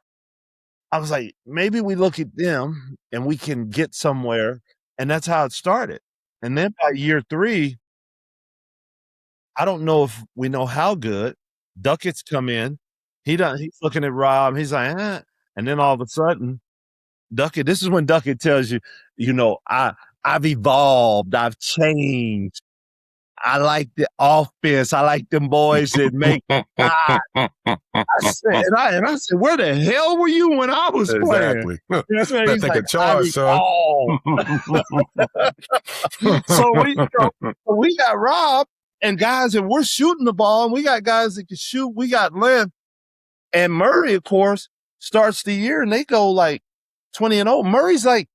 I was like, maybe we look at them and we can get somewhere. And that's how it started. And then by year 3, I don't know if we know how good. Duckett's come in. He's looking at Rob. He's like, eh. And then all of a sudden, Duckett, this is when Duckett tells you, I've evolved. I've changed. I like the offense. I like them boys that make God. I said, where the hell were you when I was playing? That's what he's like, charge, son. So we got Rob and guys, and we're shooting the ball, and we got guys that can shoot. We got length. And Murray, of course, starts the year, and they go like 20-0. Murray's like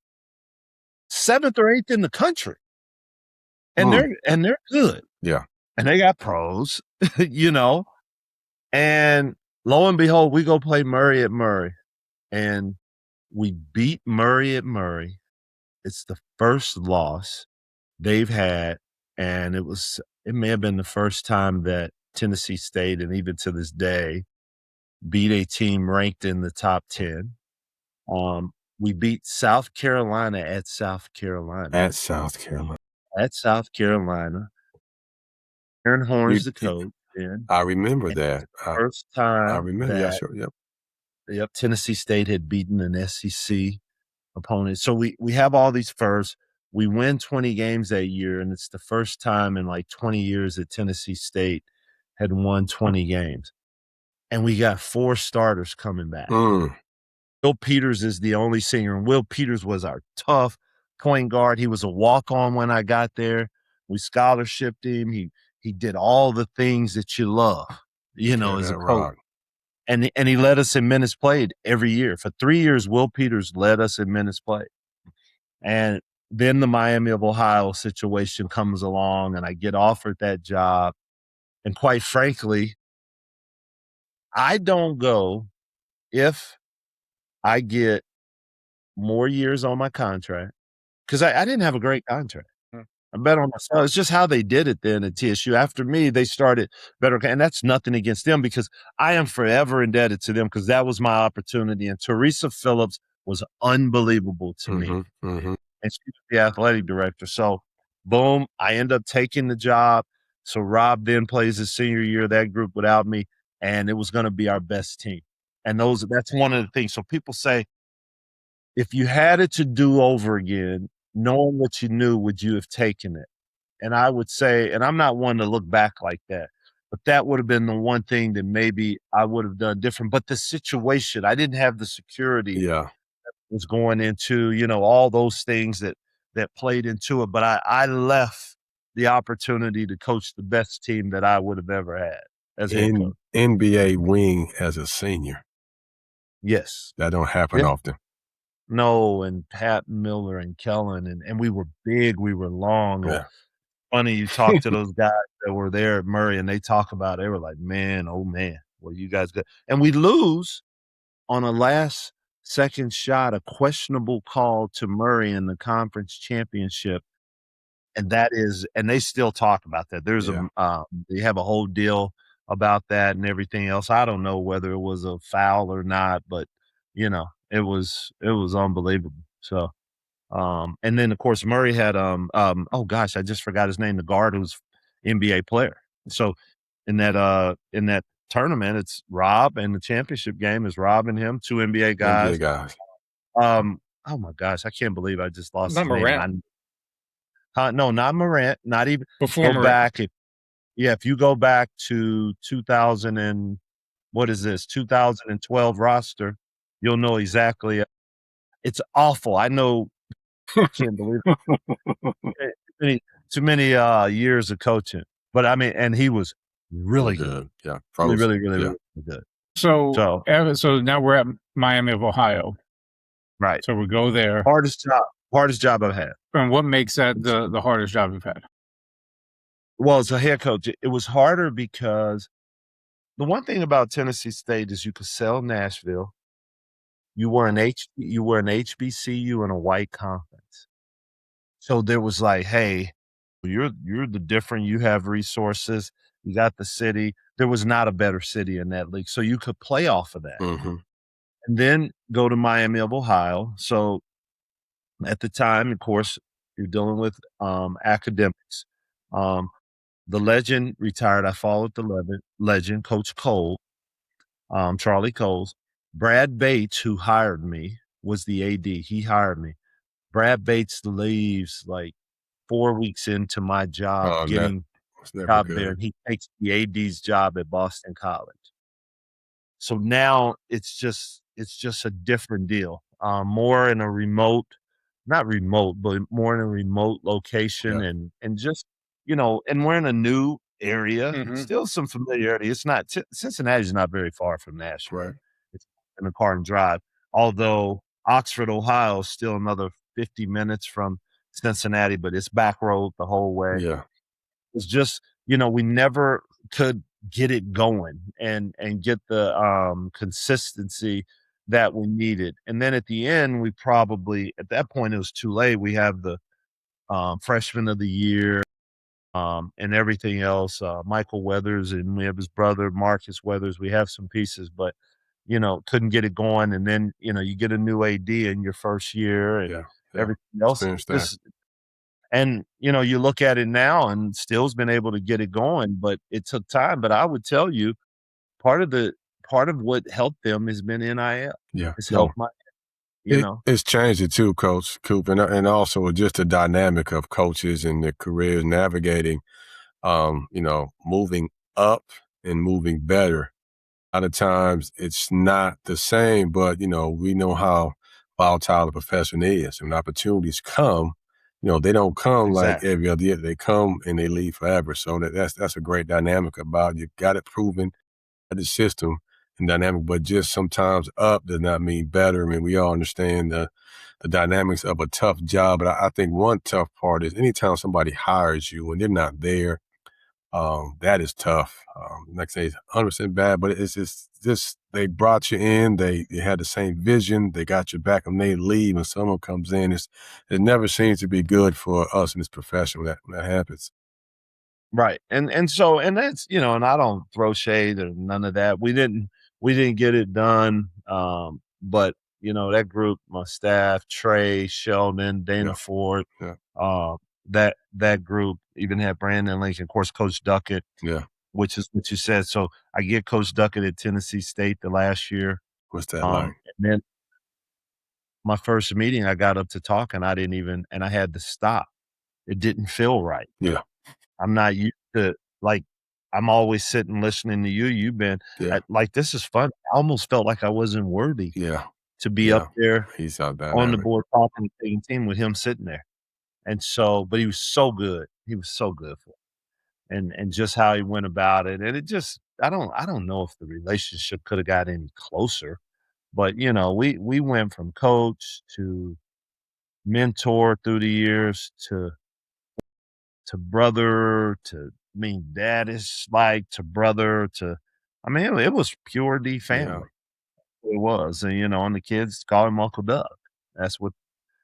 7th or 8th in the country. And they're good. Yeah. And they got pros, And lo and behold, we go play Murray at Murray. And we beat Murray at Murray. It's the first loss they've had. And it may have been the first time that Tennessee State, and even to this day, beat a team ranked in the top 10. We beat South Carolina at South Carolina. Aaron Horn's the coach. I remember that. First time. I remember. Yeah, sure. Yep. Yep. Tennessee State had beaten an SEC opponent. So we have all these firsts. We win 20 games that year, and it's the first time in like 20 years that Tennessee State had won 20 games. And we got 4 starters coming back. Will Peters is the only senior, and Will Peters was our tough point guard. He was a walk-on when I got there. We scholarshiped him. He did all the things that you love, as a coach. And he led us in minutes played every year. For 3 years, Will Peters led us in minutes played. And then the Miami of Ohio situation comes along, and I get offered that job. And quite frankly, I don't go if I get more years on my contract, because I didn't have a great contract. I bet on myself. It's just how they did it then at TSU. After me, they started better. And that's nothing against them, because I am forever indebted to them, because that was my opportunity. And Teresa Phillips was unbelievable to me. And she was the athletic director. So, boom, I end up taking the job. So Rob then plays his senior year, that group without me, and it was going to be our best team. And that's one of the things. So people say, if you had it to do over again, knowing what you knew, would you have taken it? And I would say, and I'm not one to look back like that, but that would have been the one thing that maybe I would have done different. But the situation, I didn't have the security that was going into, all those things that played into it. But I left the opportunity to coach the best team that I would have ever had as a head coach. NBA wing as a senior. Yes. That don't happen often. No, and Pat Miller and Kellen, and we were big, we were long. Yeah. Funny, you talk to those guys that were there at Murray, and they talk about it. They were like, man, oh man, well, you guys good. And we lose on a last second shot, a questionable call to Murray in the conference championship. And they still talk about that. There's they have a whole deal about that and everything else. I don't know whether it was a foul or not, but it was unbelievable. So, and then of course Murray had oh gosh, I just forgot his name, the guard who's NBA player. So in that tournament, it's Rob, and the championship game is Rob and him, 2 NBA guys. Oh my gosh, I can't believe I just lost his name. No, not Morant, not even before go back. If you go back to 2012 roster, you'll know exactly. It's awful. I know. I can't believe it. Too many years of coaching, but I mean, and he was really good. Yeah, really good. So now we're at Miami of Ohio. Right. So we go there. Hardest job I've had. And what makes that the hardest job you've had? Well, as a head coach, it was harder because the one thing about Tennessee State is you could sell Nashville. You were an HBCU in a white conference. So there was like, hey, you're the different, you have resources, you got the city. There was not a better city in that league. So you could play off of that. Mm-hmm. And then go to Miami of Ohio. So at the time, of course, you're dealing with academics. The legend retired. I followed the legend, Coach Cole, Charlie Coles. Brad Bates, who hired me, was the AD. He hired me. Brad Bates leaves like 4 weeks into my job getting job there, and he takes the AD's job at Boston College. So now it's just a different deal. More in a remote, not remote, but more in a remote location, and just and we're in a new area. Mhm. Still some familiarity. It's not Cincinnati's not very far from Nashville. Right. It's in a car and drive. Although Oxford, Ohio, is still another 50 minutes from Cincinnati, but it's back road the whole way. Yeah. It's just, we never could get it going and get the consistency that we needed. And then at the end, we probably, at that point, it was too late. We have the freshman of the year and everything else, Michael Weathers, and we have his brother, Marcus Weathers. We have some pieces, but, couldn't get it going. And then, you get a new AD in your first year and everything else. And, you look at it now and Still's been able to get it going, but it took time. But I would tell you, part of what helped them has been NIL. Yeah. It's helped It's changed it too, Coach Coop, and also just the dynamic of coaches and their careers navigating, moving up and moving better. A lot of times it's not the same, but, we know how volatile a profession is. When opportunities come, they don't come like every other year. They come and they leave forever. So that's a great dynamic about it. You got it proven at the system and dynamic, but just sometimes up does not mean better. I mean, we all understand the dynamics of a tough job, but I think one tough part is anytime somebody hires you and they're not there, that is tough. Like I say, it's 100% bad, but it's just they brought you in, they had the same vision, they got your back, and they leave, and someone comes in. It never seems to be good for us in this profession when that happens. Right. And that's, and I don't throw shade or none of that. We didn't get it done. But that group, my staff, Trey, Sheldon, Dana Ford, that group even had Brandon Lincoln, of course, Coach Duckett, which is what you said. So I get Coach Duckett at Tennessee State the last year. What's that like? And then my first meeting, I got up to talk and I had to stop. It didn't feel right. Yeah. I'm not used to, I'm always sitting listening to you. You've been this is fun. I almost felt like I wasn't worthy to be up there He's out there on the board talking to the team with him sitting there. And so, but he was so good. He was so good for it. And just how he went about it. And it just, I don't know if the relationship could have got any closer, but we went from coach to mentor through the years to brother to dad is to brother to, it was pure D family. It was, and the kids call him Uncle Doug. That's what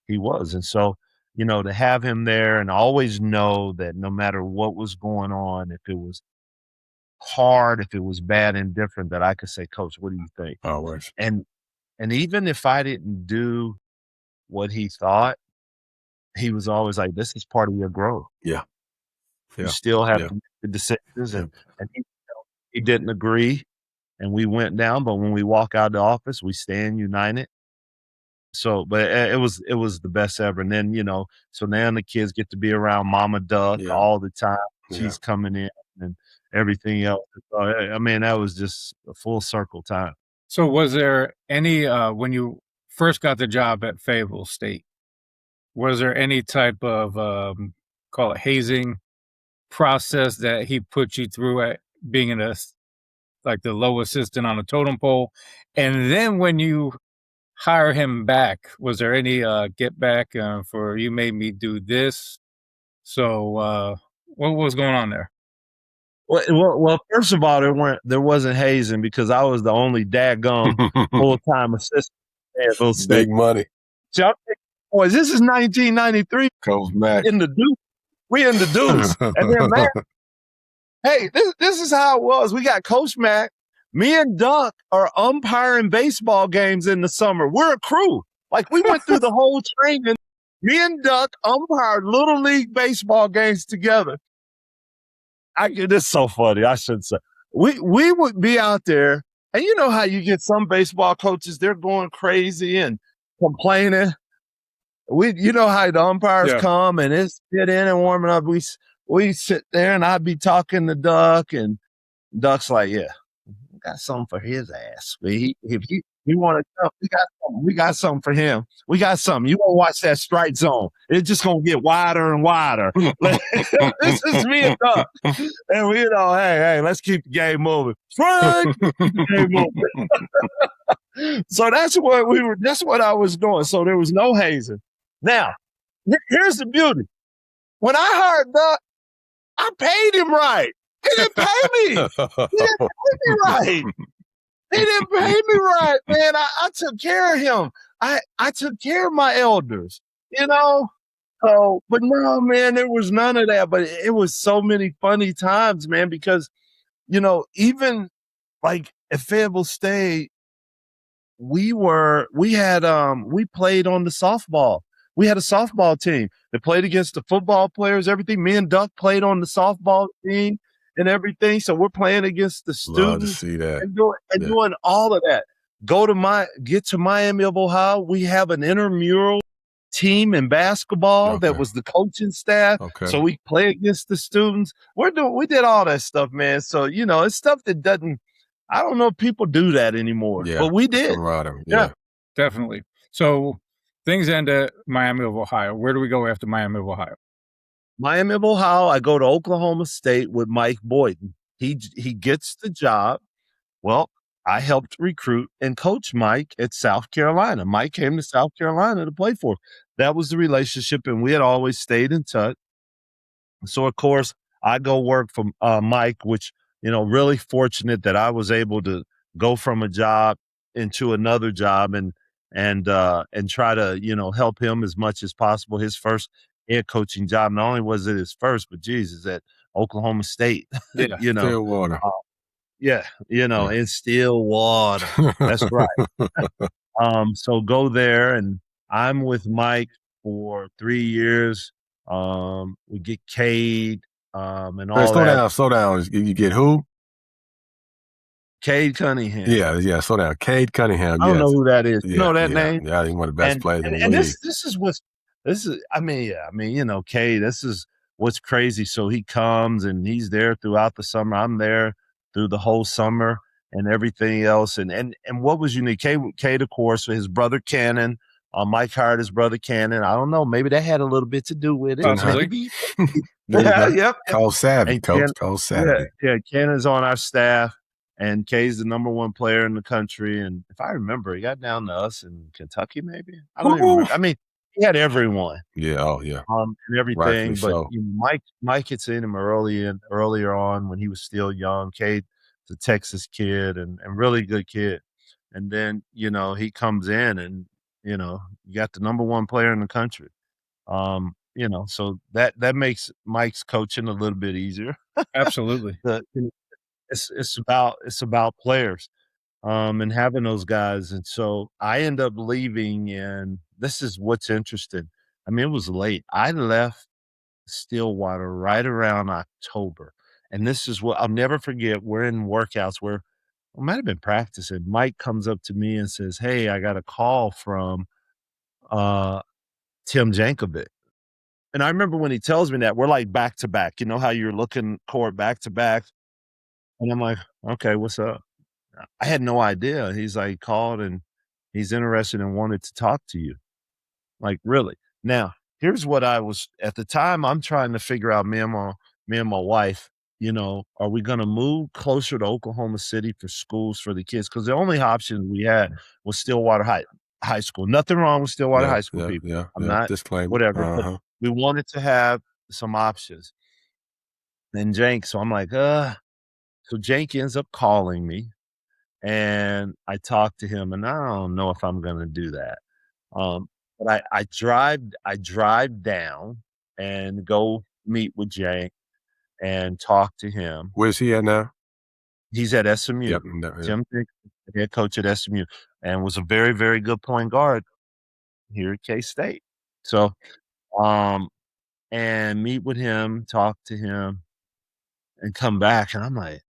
he was. And so, to have him there and always know that no matter what was going on, if it was hard, if it was bad and different, that I could say, Coach, what do you think? Always. And even if I didn't do what he thought, he was always like, this is part of your growth. Yeah. You still have to make the decisions. And he didn't agree and we went down, but when we walk out of the office, we stand united. So, but it was the best ever. And then, so now the kids get to be around Mama Duck all the time. She's coming in and everything else. So, that was just a full circle time. So was there any, when you first got the job at Fayetteville State, was there any type of, call it hazing process that he put you through at being in the low assistant on a totem pole? And then when you hire him back? Was there any get back for you made me do this? So what was going on there? Well, first of all, there wasn't hazing because I was the only daggum full-time assistant at Fayetteville State. Big money. See, boys, this is 1993. Coach Mac. In the deuce. We in the deuce. And then, man, hey, this is how it was. We got Coach Mac. Me and Duck are umpiring baseball games in the summer. We're a crew. Like, we went through the whole training. Me and Duck umpired Little League baseball games together. This is so funny. I shouldn't say. We would be out there, and you know how you get some baseball coaches, they're going crazy and complaining. You know how the umpires come and it's get in and warming up. We sit there and I'd be talking to Duck, and Duck's like, yeah, we got something for his ass. If he want to come, we got something for him. We got something. You won't watch that strike zone. It's just gonna get wider and wider. This is me and Duck. And we, hey, let's keep the game moving. Strike, keep the game moving. So that's what I was doing. So there was no hazing. Now, here's the beauty. When I hired Duck, I paid him right. He didn't pay me. He didn't pay me right. He didn't pay me right, man. I took care of him. I took care of my elders, you know? So, but no, man, there was none of that. But it was so many funny times, man, because, even like at Fayetteville State, we played on the softball. We had a softball team that played against the football players, everything. Me and Duck played on the softball team and everything. So we're playing against the students. Love to see that. And doing all of that. Get to Miami of Ohio. We have an intramural team in basketball that was the coaching staff. Okay. So we play against the students. We did all that stuff, man. So, it's stuff that I don't know if people do that anymore. Yeah. But we did. Yeah. Definitely. So things end at Miami of Ohio. Where do we go after Miami of Ohio? Miami of Ohio, I go to Oklahoma State with Mike Boyden. He gets the job. Well, I helped recruit and coach Mike at South Carolina. Mike came to South Carolina to play for. That was the relationship, and we had always stayed in touch. So, of course, I go work for Mike, which, really fortunate that I was able to go from a job into another job and try to, help him as much as possible. His first head coaching job, not only was it his first, but Jesus, at Oklahoma State, Stillwater. In Stillwater. That's right. So go there, and I'm with Mike for 3 years. We get Cade, and all that. Slow down. You get who? Cade Cunningham. Yeah, slow down. Cade Cunningham. I don't know who that is. You know that name? Yeah, he's one of the best players in the league. Cade, this is what's crazy. So he comes and he's there throughout the summer. I'm there through the whole summer and everything else. And what was unique, Cade, of course, his brother Cannon, Mike hired his brother Cannon. I don't know. Maybe that had a little bit to do with it. Maybe. Yep. Cole Savvy, Coach. Cole Savvy. Yeah, Cannon's on our staff. And Kay's the number one player in the country. And if I remember, he got down to us in Kentucky, maybe. I don't even remember. I mean, he had everyone. Yeah, and everything. Rightfully But so. Mike had seen him earlier on when he was still young. Cade, the Texas kid and really good kid. And then, he comes in and, you got the number one player in the country. So that makes Mike's coaching a little bit easier. Absolutely. It's about players, and having those guys. And so I end up leaving, and this is what's interesting. I mean, it was late. I left Stillwater right around October. And this is what I'll never forget. We're in workouts where I might have been practicing. Mike comes up to me and says, "Hey, I got a call from Tim Jankovic." And I remember when he tells me that, we're like back to back. You know how you're looking court back to back? And I'm like, okay, what's up? I had no idea. He's like, called and he's interested and wanted to talk to you. Like, really? Now, here's what I was at the time. I'm trying to figure out, me and my wife, are we going to move closer to Oklahoma City for schools for the kids? Because the only option we had was Stillwater High. high school. Nothing wrong with Stillwater High School, people. I'm not disclaimer. whatever. But we wanted to have some options. And Jank, so I'm like, so Jank ends up calling me, and I talked to him, and I don't know if I'm gonna do that. But I drive down and go meet with Jank and talk to him. Where's he at now? He's at SMU. Yep. Tim, head coach at SMU, and was a very, very good point guard here at K-State. So, and meet with him, talk to him, and come back. And I'm like,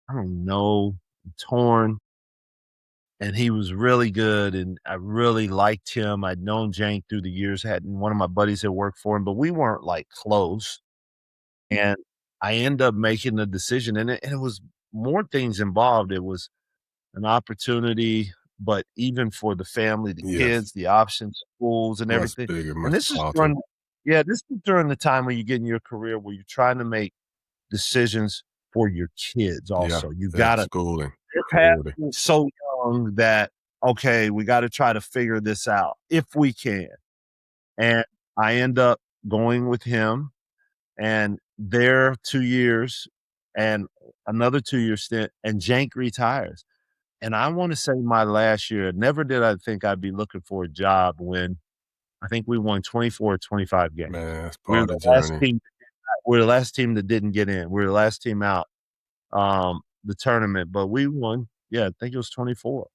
I don't know, I'm torn. And he was really good, and I really liked him. I'd known Jank through the years. One of my buddies had worked for him, but we weren't like close. And I ended up making the decision, and it was more things involved. It was an opportunity, but even for the family, the kids, the options, schools, and everything. And this is during the time when you get in your career where you're trying to make decisions for your kids also. You got to schooling. So young that, okay, we got to try to figure this out if we can. And I end up going with him, and there 2 years and another 2-year stint, and Jank retires. And I want to say my last year, never did I think I'd be looking for a job when I think we won 24 or 25 games. Man, that's part of the journey. We're the last team that didn't get in. We're the last team out the tournament, but we won. Yeah, I think it was 24.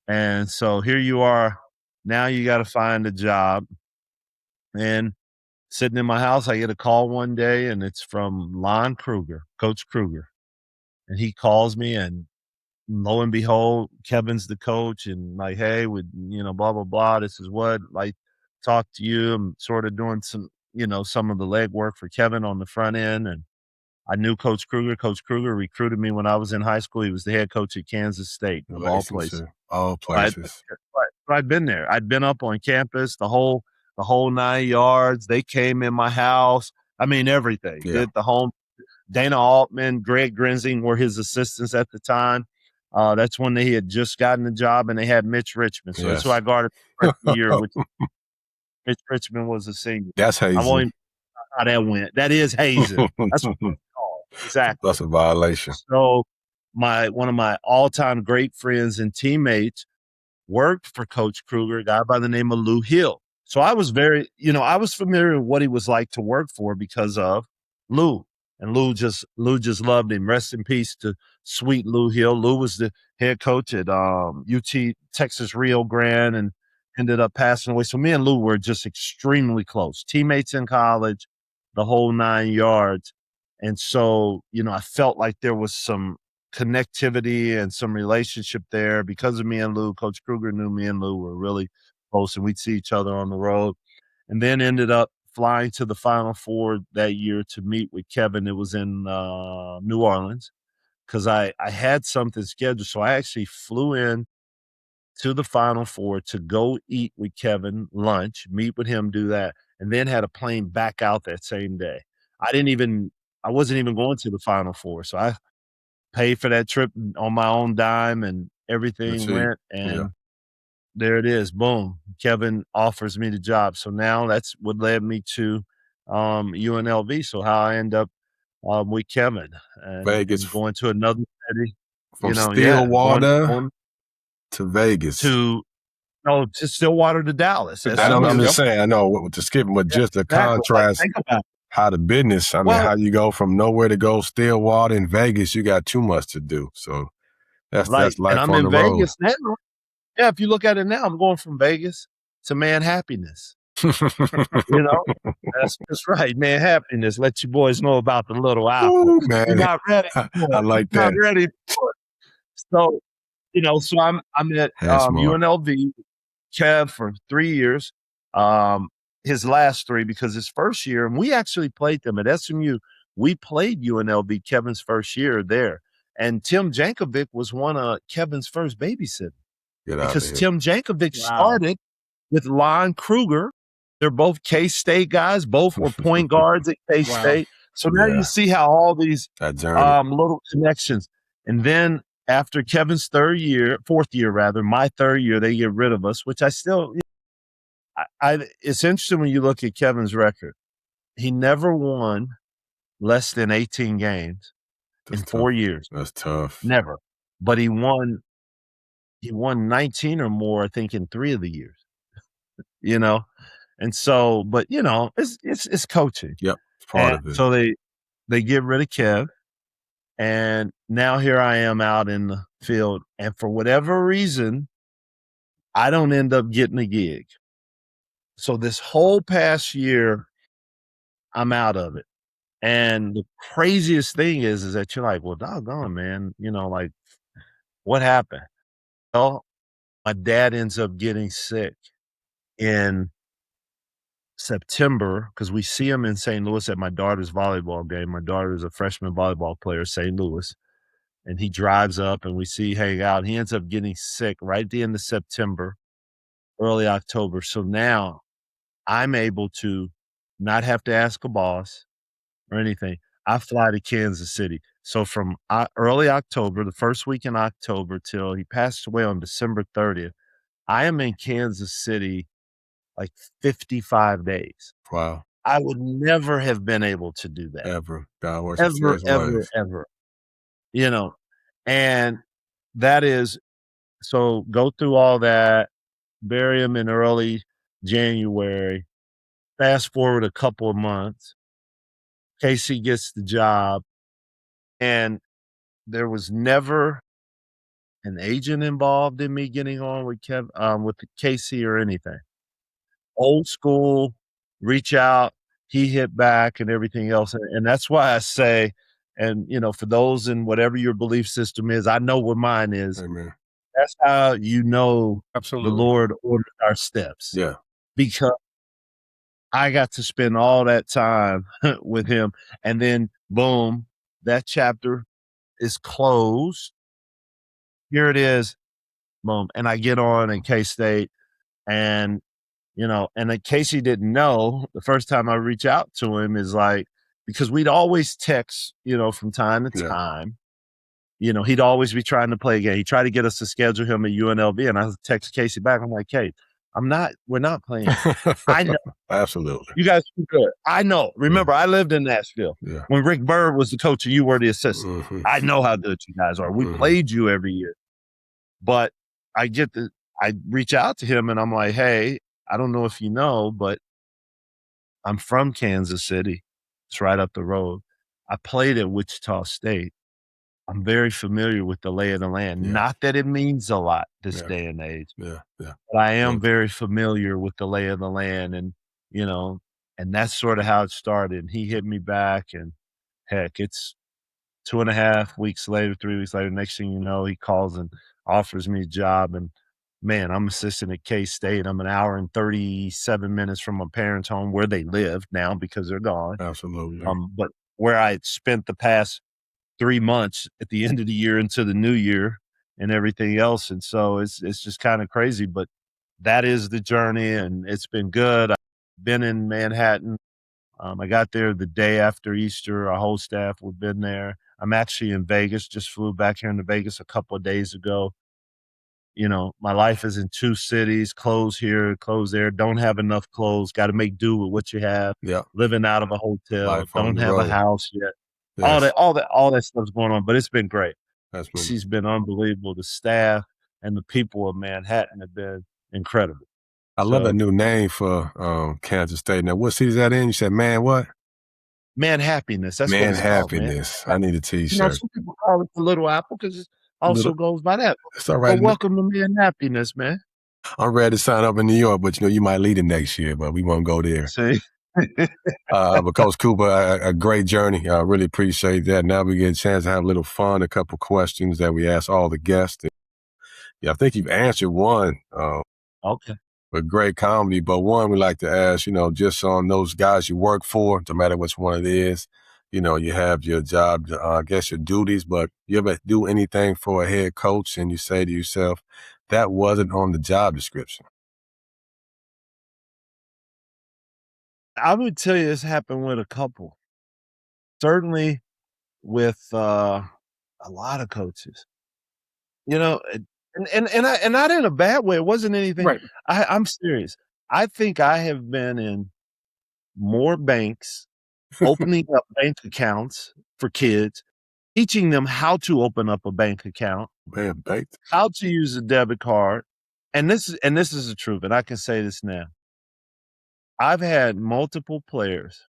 And so here you are. Now you got to find a job. And sitting in my house, I get a call one day, and it's from Lon Kruger, Coach Kruger. And he calls me, and lo and behold, Kevin's the coach, and like, hey, with blah blah blah. This is what talk to you. I'm sort of doing some of the legwork for Kevin on the front end, and I knew Coach Kruger. Coach Kruger recruited me when I was in high school. He was the head coach at Kansas State, of all places. All places. But I'd been there. I'd been up on campus, the whole 9 yards. They came in my house. I mean, everything. Yeah. Did the home. Dana Altman, Greg Grinzing were his assistants at the time. That's when they had just gotten the job, and they had Mitch Richmond. So that's who I guarded the first year, which Mitch Richmond was a senior. That's hazing. I won't even know how that went. That is hazing. That's what it's called. Exactly. That's a violation. So one of my all-time great friends and teammates worked for Coach Kruger, a guy by the name of Lou Hill. So I was I was familiar with what he was like to work for because of Lou. And Lou just loved him. Rest in peace to sweet Lou Hill. Lou was the head coach at UT Texas Rio Grande and ended up passing away. So me and Lou were just extremely close. Teammates in college, the whole 9 yards. And so, I felt like there was some connectivity and some relationship there because of me and Lou. Coach Kruger knew me and Lou were really close, and we'd see each other on the road. And then ended up flying to the Final Four that year to meet with Kevin. It was in New Orleans because I had something scheduled. So I actually flew in to the Final Four to go eat with Kevin lunch, meet with him, do that, and then had a plane back out that same day. I wasn't even going to the Final Four. So I paid for that trip on my own dime, and everything went, and there it is. Boom. Kevin offers me the job. So now that's what led me to UNLV. So how I end up with Kevin and Vegas, going to another city. From Stillwater to Vegas. To Stillwater to Dallas. I'm just saying, I know, to skip, but just the contrast. Think about how the business, how you go from nowhere to go Stillwater in Vegas, you got too much to do. So that's life and I'm on in the road. Vegas now. Yeah, if you look at it now, I'm going from Vegas to Man Happiness. That's right, Man Happiness. Let you boys know about the little apple. Ooh, man. You're not ready. I like that. Not ready. So, so I'm at UNLV, Kev for 3 years. His last 3 because his first year, and we actually played them at SMU. We played UNLV Kevin's first year there, and Tim Jankovic was one of Kevin's first babysitters. Because Tim Jankovic started with Lon Kruger. They're both K-State guys. Both were point guards at K-State. So now you see how all these little connections. And then after Kevin's fourth year rather, my third year, they get rid of us, which I still, it's interesting when you look at Kevin's record. He never won less than 18 games in 4 years. That's tough. Never. But he won 19 or more, I think, in 3 of the years. You know? And so, but you know, it's coaching. Yep. It's part of it. So they get rid of Kev. And now here I am out in the field. And for whatever reason, I don't end up getting a gig. So this whole past year, I'm out of it. And the craziest thing is that you're like, well, doggone, man, you know, like, what happened? Well, my dad ends up getting sick in September because we see him in St. Louis at my daughter's volleyball game. My daughter is a freshman volleyball player at St. Louis. And he drives up and we see hang out. He ends up getting sick right at the end of September, early October. So now I'm able to not have to ask a boss or anything. I fly to Kansas City. So from early October, the first week in October till he passed away on December 30th, I am in Kansas City like 55 days. Wow. I would never have been able to do that. Ever. God works Ever. You know, and that is, so go through all that, bury him in early January, fast forward a couple of months, Casey gets the job, and there was never an agent involved in me getting on with with Casey or anything. Old school, reach out, he hit back and everything else. And that's why I say, and you know, for those in whatever your belief system is, I know what mine is. Amen. That's how you know Absolutely. the Lord ordered our steps. Yeah. Because I got to spend all that time with him. And then boom, that chapter is closed. Here it is. Boom. And I get on in K-State and, you know, and then Casey didn't know the first time I reach out to him is like, because we'd always text, you know, from time to time. You know, he'd always be trying to play a game. He tried to get us to schedule him at UNLV, and I text Casey back. I'm like, hey, we're not playing. I know. Absolutely. You guys are good. I know. Remember, I lived in Nashville. Yeah. When Rick Bird was the coach and you were the assistant. Mm-hmm. I know how good you guys are. We played you every year. But I reach out to him and I'm like, hey, I don't know if you know, but I'm from Kansas City. It's right up the road. I played at Wichita State. I'm very familiar with the lay of the land. Yeah. Not that it means a lot this day and age. Yeah. But I am very familiar with the lay of the land and, you know, and that's sort of how it started. And he hit me back and heck, it's 2.5 weeks later, 3 weeks later, next thing you know, he calls and offers me a job. And man, I'm assistant at K-State. I'm an hour and 37 minutes from my parents' home where they live now because they're gone. Absolutely. But where I had spent the past 3 months at the end of the year into the new year and everything else. And so it's just kind of crazy, but that is the journey and it's been good. I've been in Manhattan. I got there the day after Easter. Our whole staff had been there. I'm actually in Vegas, just flew back here into Vegas a couple of days ago. You know, my life is in 2 cities, clothes here, clothes there, don't have enough clothes, got to make do with what you have. Yeah. Living out of a hotel, don't have a house yet. Yes. All that stuff's going on, but it's been great. That's She's been unbelievable. The staff and the people of Manhattan have been incredible. I love that new name for Kansas State. Now, what city is that in? You said, man, what? Man Happiness. That's Man what it's called, Happiness. I need a T-shirt. You know, some people call it the Little Apple because it also goes by that. It's all right. But welcome to Man Happiness, man. I'm ready to sign up in New York, but you know, you might lead it next year, but we won't go there. See? But Coach Cooper, a great journey. I really appreciate that. Now we get a chance to have a little fun, a couple questions that we ask all the guests. Yeah, I think you've answered one. Okay. With great comedy, but one we like to ask, you know, just on those guys you work for, no matter which one it is, you know, you have your job, I guess your duties, but you ever do anything for a head coach and you say to yourself, that wasn't on the job description? I would tell you this happened with a couple. Certainly with a lot of coaches. You know, and not in a bad way. It wasn't anything. Right. I'm serious. I think I have been in more banks, opening up bank accounts for kids, teaching them how to open up a bank account, Man, baked. how to use a debit card. And this is the truth, and I can say this now. I've had multiple players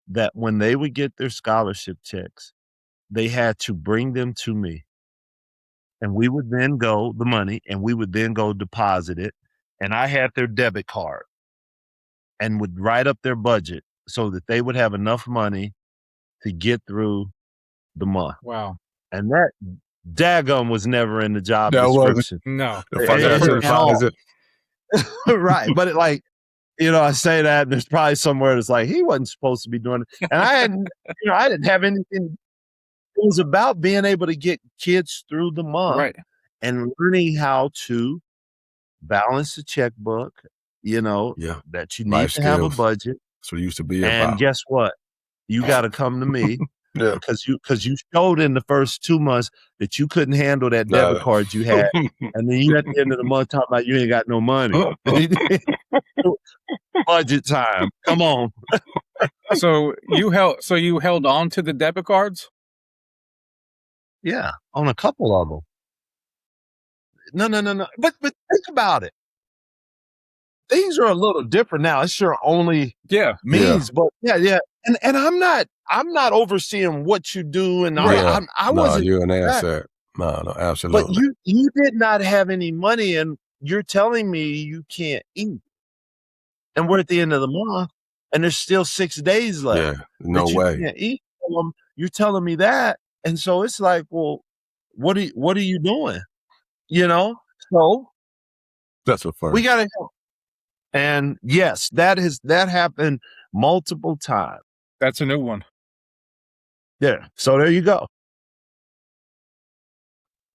that when they would get their scholarship checks, they had to bring them to me. And we would then go the money, and we would then go deposit it. And I had their debit card and would write up their budget so that they would have enough money to get through the month. Wow. And that daggum was never in the job That wasn't. description. No. The financial At all. advisor. Right. But it, like, you know, I say that, and there's probably somewhere that's like, he wasn't supposed to be doing it. And I didn't have anything. It was about being able to get kids through the month Right. and learning how to balance the checkbook, you know, Yeah. that you need Life to have a skills. budget. That's what it used to be And about. guess what? You got to come to me Yeah. because you showed in the first 2 months that you couldn't handle that debit card you had. And then you at the end of the month talking about you ain't got no money. Budget time. Come on. So you held on to the debit cards? Yeah, on a couple of them. No. But think about it. Things are a little different now. It's your only means, but yeah. And I'm not overseeing what you do, and I wasn't. You're an asset. No, absolutely. But you did not have any money, and you're telling me you can't eat. And we're at the end of the month, and there's still 6 days left. Yeah, no you way. Can't eat. You're telling me that, and so it's like, well, what are you doing? You know, so that's a first. We gotta help. And yes, that happened multiple times. That's a new one. Yeah. So there you go.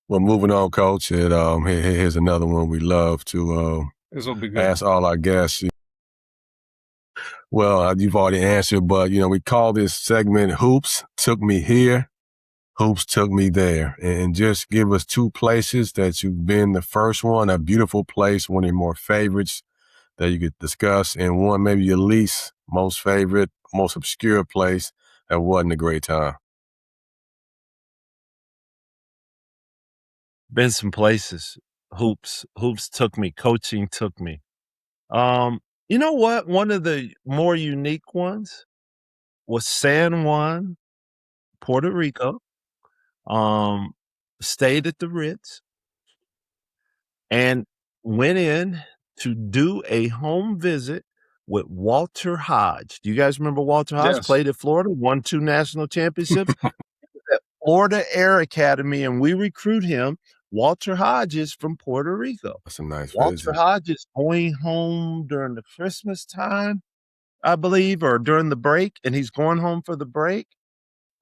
Well, moving on, Coach. And here's another one we love to This will be good. ask all our guests. Well, you've already answered, but we call this segment "Hoops Took Me Here, Hoops Took Me There," and just give us 2 places that you've been. The first one, a beautiful place, one of your more favorites that you could discuss, and one maybe your least, most favorite, most obscure place that wasn't a great time. Been some places. Hoops took me. Coaching took me. You know what? One of the more unique ones was San Juan, Puerto Rico. Stayed at the Ritz and went in to do a home visit with Walter Hodge. Do you guys remember Walter Hodge? Yes. Played at Florida, won 2 national championships at Florida Air Academy, and we recruit him. Walter Hodge is from Puerto Rico. That's a nice Walter visit. Hodge is going home during the Christmas time, I believe, or during the break, and he's going home for the break.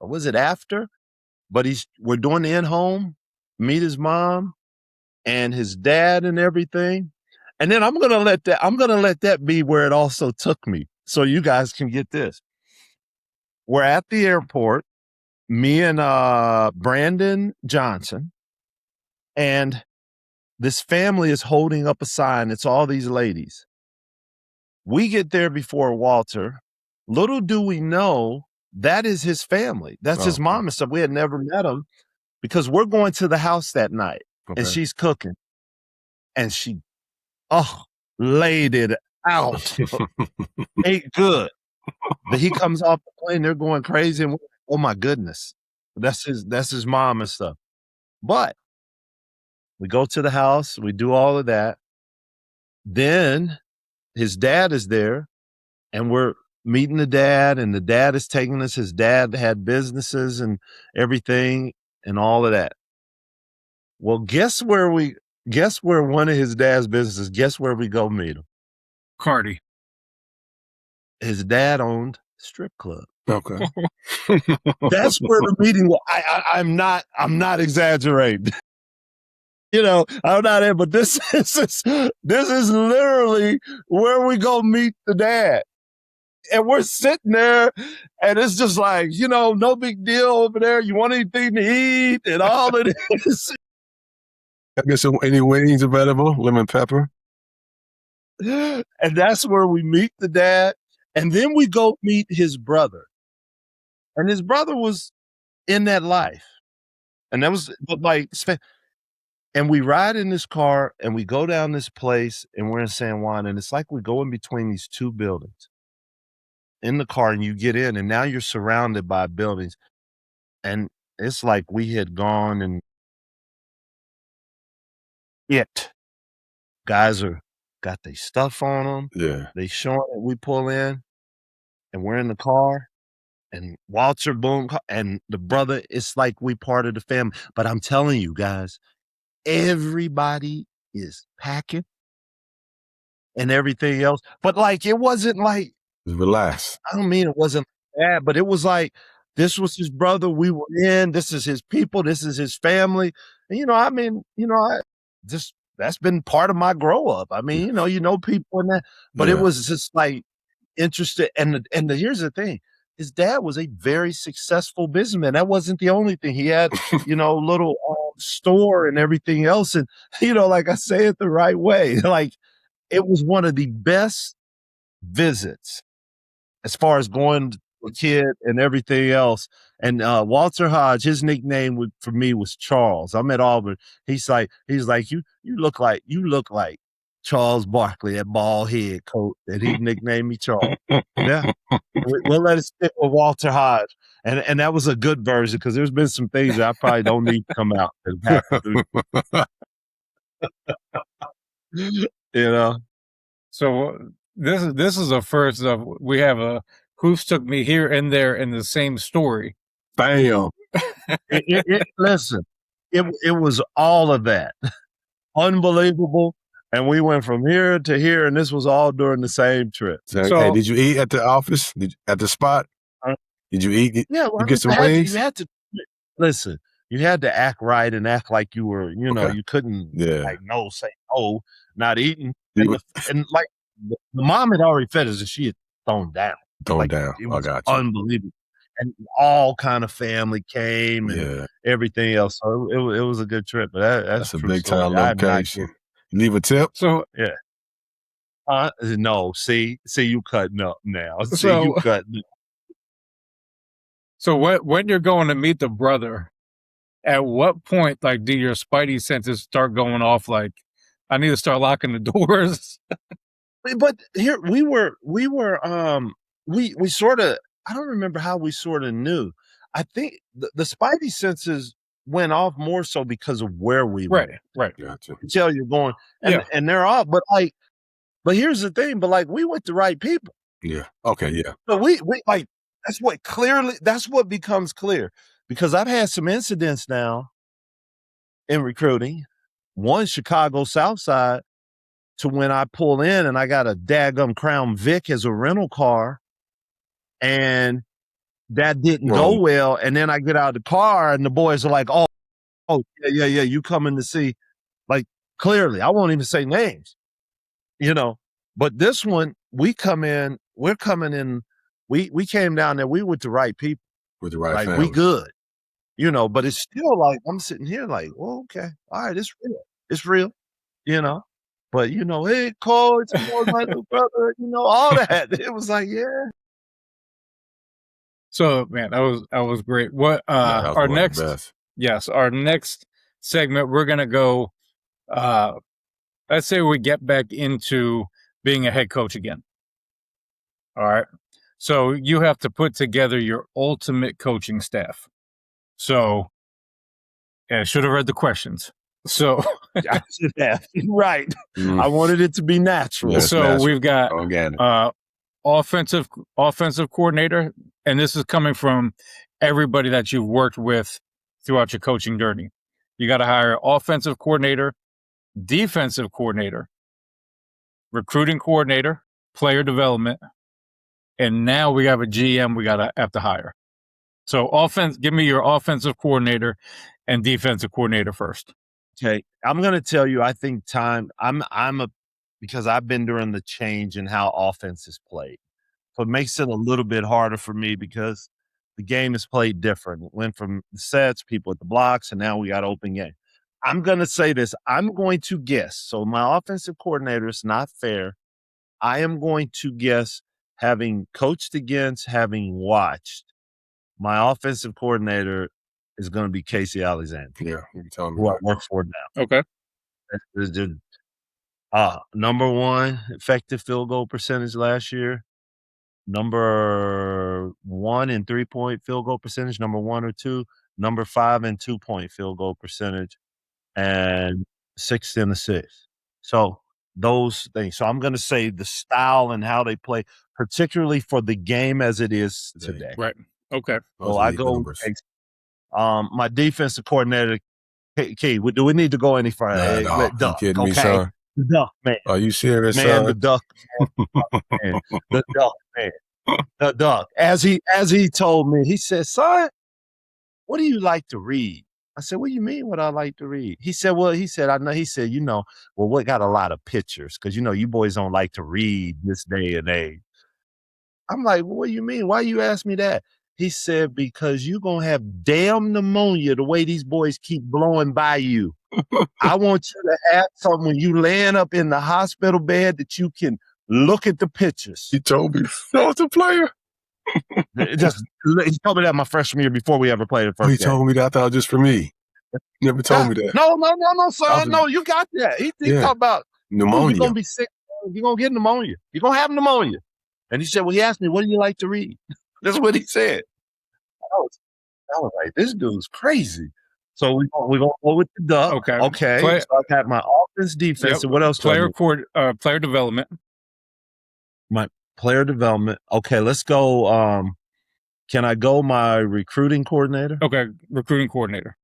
Or was it after? But we're doing the in-home, meet his mom and his dad and everything. And then I'm gonna let that be where it also took me. So you guys can get this. We're at the airport, me and Brandon Johnson, and this family is holding up a sign. It's all these ladies. We get there before Walter. Little do we know that is his family. That's his mom and stuff. We had never met him because we're going to the house that night and she's cooking. And she, laid it out. Ate good. But he comes off the plane, they're going crazy. And oh my goodness. That's his mom and stuff. But we go to the house, we do all of that. Then his dad is there and we're meeting the dad, and the dad is taking us. His dad had businesses and everything and all of that. Well, guess where one of his dad's businesses, guess where we go meet him? Cardi. His dad owned a strip club. Okay. That's where the meeting was. I'm not exaggerating. I'm not in, but this is literally where we go meet the dad. And we're sitting there, and it's just like, no big deal over there. You want anything to eat and all of this. I guess any wings available? Lemon pepper? And that's where we meet the dad. And then we go meet his brother. And his brother was in that life. And that was like, and we ride in this car and we go down this place and we're in San Juan. And it's like we go in between these two buildings in the car and you get in and now you're surrounded by buildings. And it's like we had gone and guys got their stuff on them. Yeah. They showing it. We pull in and we're in the car and Walter boom and the brother, it's like we part of the family. But I'm telling you guys, everybody is packing and everything else. But like, it wasn't like, relax. I don't mean it wasn't bad, but it was like, this was his brother. We were in, this is his people. This is his family. And, I mean, that's been part of my grow up. I mean, you know people in that, but it was just like interesting. And here's the thing. His dad was a very successful businessman. That wasn't the only thing. He had, little store and everything else. And, like I say it the right way, like it was one of the best visits as far as going to a kid and everything else. And Walter Hodge, his nickname for me was Charles. I'm at Auburn. He's like, you look like Charles Barkley, that bald head coat, and he nicknamed me Charles. Yeah. We'll let it stick with Walter Hodge. And that was a good version because there's been some things that I probably don't need to come out. So this is a first of we have a Hoops took me here and there in the same story. Bam. Listen, it was all of that. Unbelievable. And we went from here to here, and this was all during the same trip. So, hey, did you eat at the office? At the spot? Did you eat? Yeah, you get some wings? You had to listen. You had to act right and act like you were, you couldn't say no, not eating. And like the mom had already fed us and she had thrown down. It was unbelievable. And all kind of family came and everything else. So it was a good trip. But that's a big time location. You leave a tip? So no, see you cutting up now. You cutting up. So when you're going to meet the brother, at what point do your spidey senses start going off? Like, I need to start locking the doors. But here we were we sort of, I don't remember how we sort of knew. I think the spidey senses went off more so because of where we were. Right. Gotcha. You tell you're going and they're off, but here's the thing, but we with the right people. Yeah. Okay. Yeah. But we that's what becomes clear because I've had some incidents now in recruiting. One, Chicago South Side, to when I pull in and I got a daggum Crown Vic as a rental car and that didn't go well. And then I get out of the car and the boys are like, oh, yeah, you coming to see, like, clearly, I won't even say names, but this one, we're coming in, we came down there, we with the right people. With the right family. We good, but it's still like, I'm sitting here like, well, okay, all right, it's real, but hey, Cole, it's my little brother, all that. It was like, yeah. So man, that was great. What our next segment, we're gonna go. Let's say we get back into being a head coach again. All right. So you have to put together your ultimate coaching staff. So I should have read the questions. So I should have. Right. I wanted it to be natural. Yeah, so natural. We've got organic. Offensive coordinator, and this is coming from everybody that you've worked with throughout your coaching journey. You got to hire offensive coordinator, defensive coordinator, recruiting coordinator, player development, and now we have a GM we have to hire. So give me your offensive coordinator and defensive coordinator first. Okay, I'm going to tell you, I think because I've been during the change in how offense is played. So it makes it a little bit harder for me because the game is played different. It went from the sets, people at the blocks, and now we got open game. I'm going to say this. I'm going to guess. So my offensive coordinator is not fair. I am going to guess, having coached against, having watched, my offensive coordinator is going to be Casey Alexander. Yeah, you tell me who I that. work for now. Okay. Number one effective field goal percentage last year. Number one in 3-point field goal percentage, number 1 or 2. Number 5 in 2-point field goal percentage, and 6th in assists. So those things. So I'm going to say the style and how they play, particularly for the game as it is today. Right. Okay. So I go. My defensive coordinator. Key, do we need to go any further? Nah, you kidding me, son? The duck, man. Are you serious, man? son? The duck, man. The duck, man. The duck. As he told me, he said, "Son, what do you like to read?" I said, "What do you mean? What I like to read?" He said, I know. He said, well, we got a lot of pictures because you boys don't like to read this day and age. I'm like, well, what do you mean? Why you ask me that? He said, because you're going to have damn pneumonia the way these boys keep blowing by you. I want you to have something when you laying up in the hospital bed that you can look at the pictures. He told me I was a player. He told me that my freshman year before we ever played the first game. He told me that. I thought it was just for me. He never told me that. No, son. No, you got that. He talked about pneumonia. You're going to be sick. You're going to get pneumonia. You're going to have pneumonia. And he said, well, he asked me, what do you like to read? That's what he said. I was like, this dude's crazy. So we're going to go with the duck. Okay. So I got my offense, defense, and what else? Player development. My player development. Okay, let's go. Can I go my recruiting coordinator? Okay, recruiting coordinator.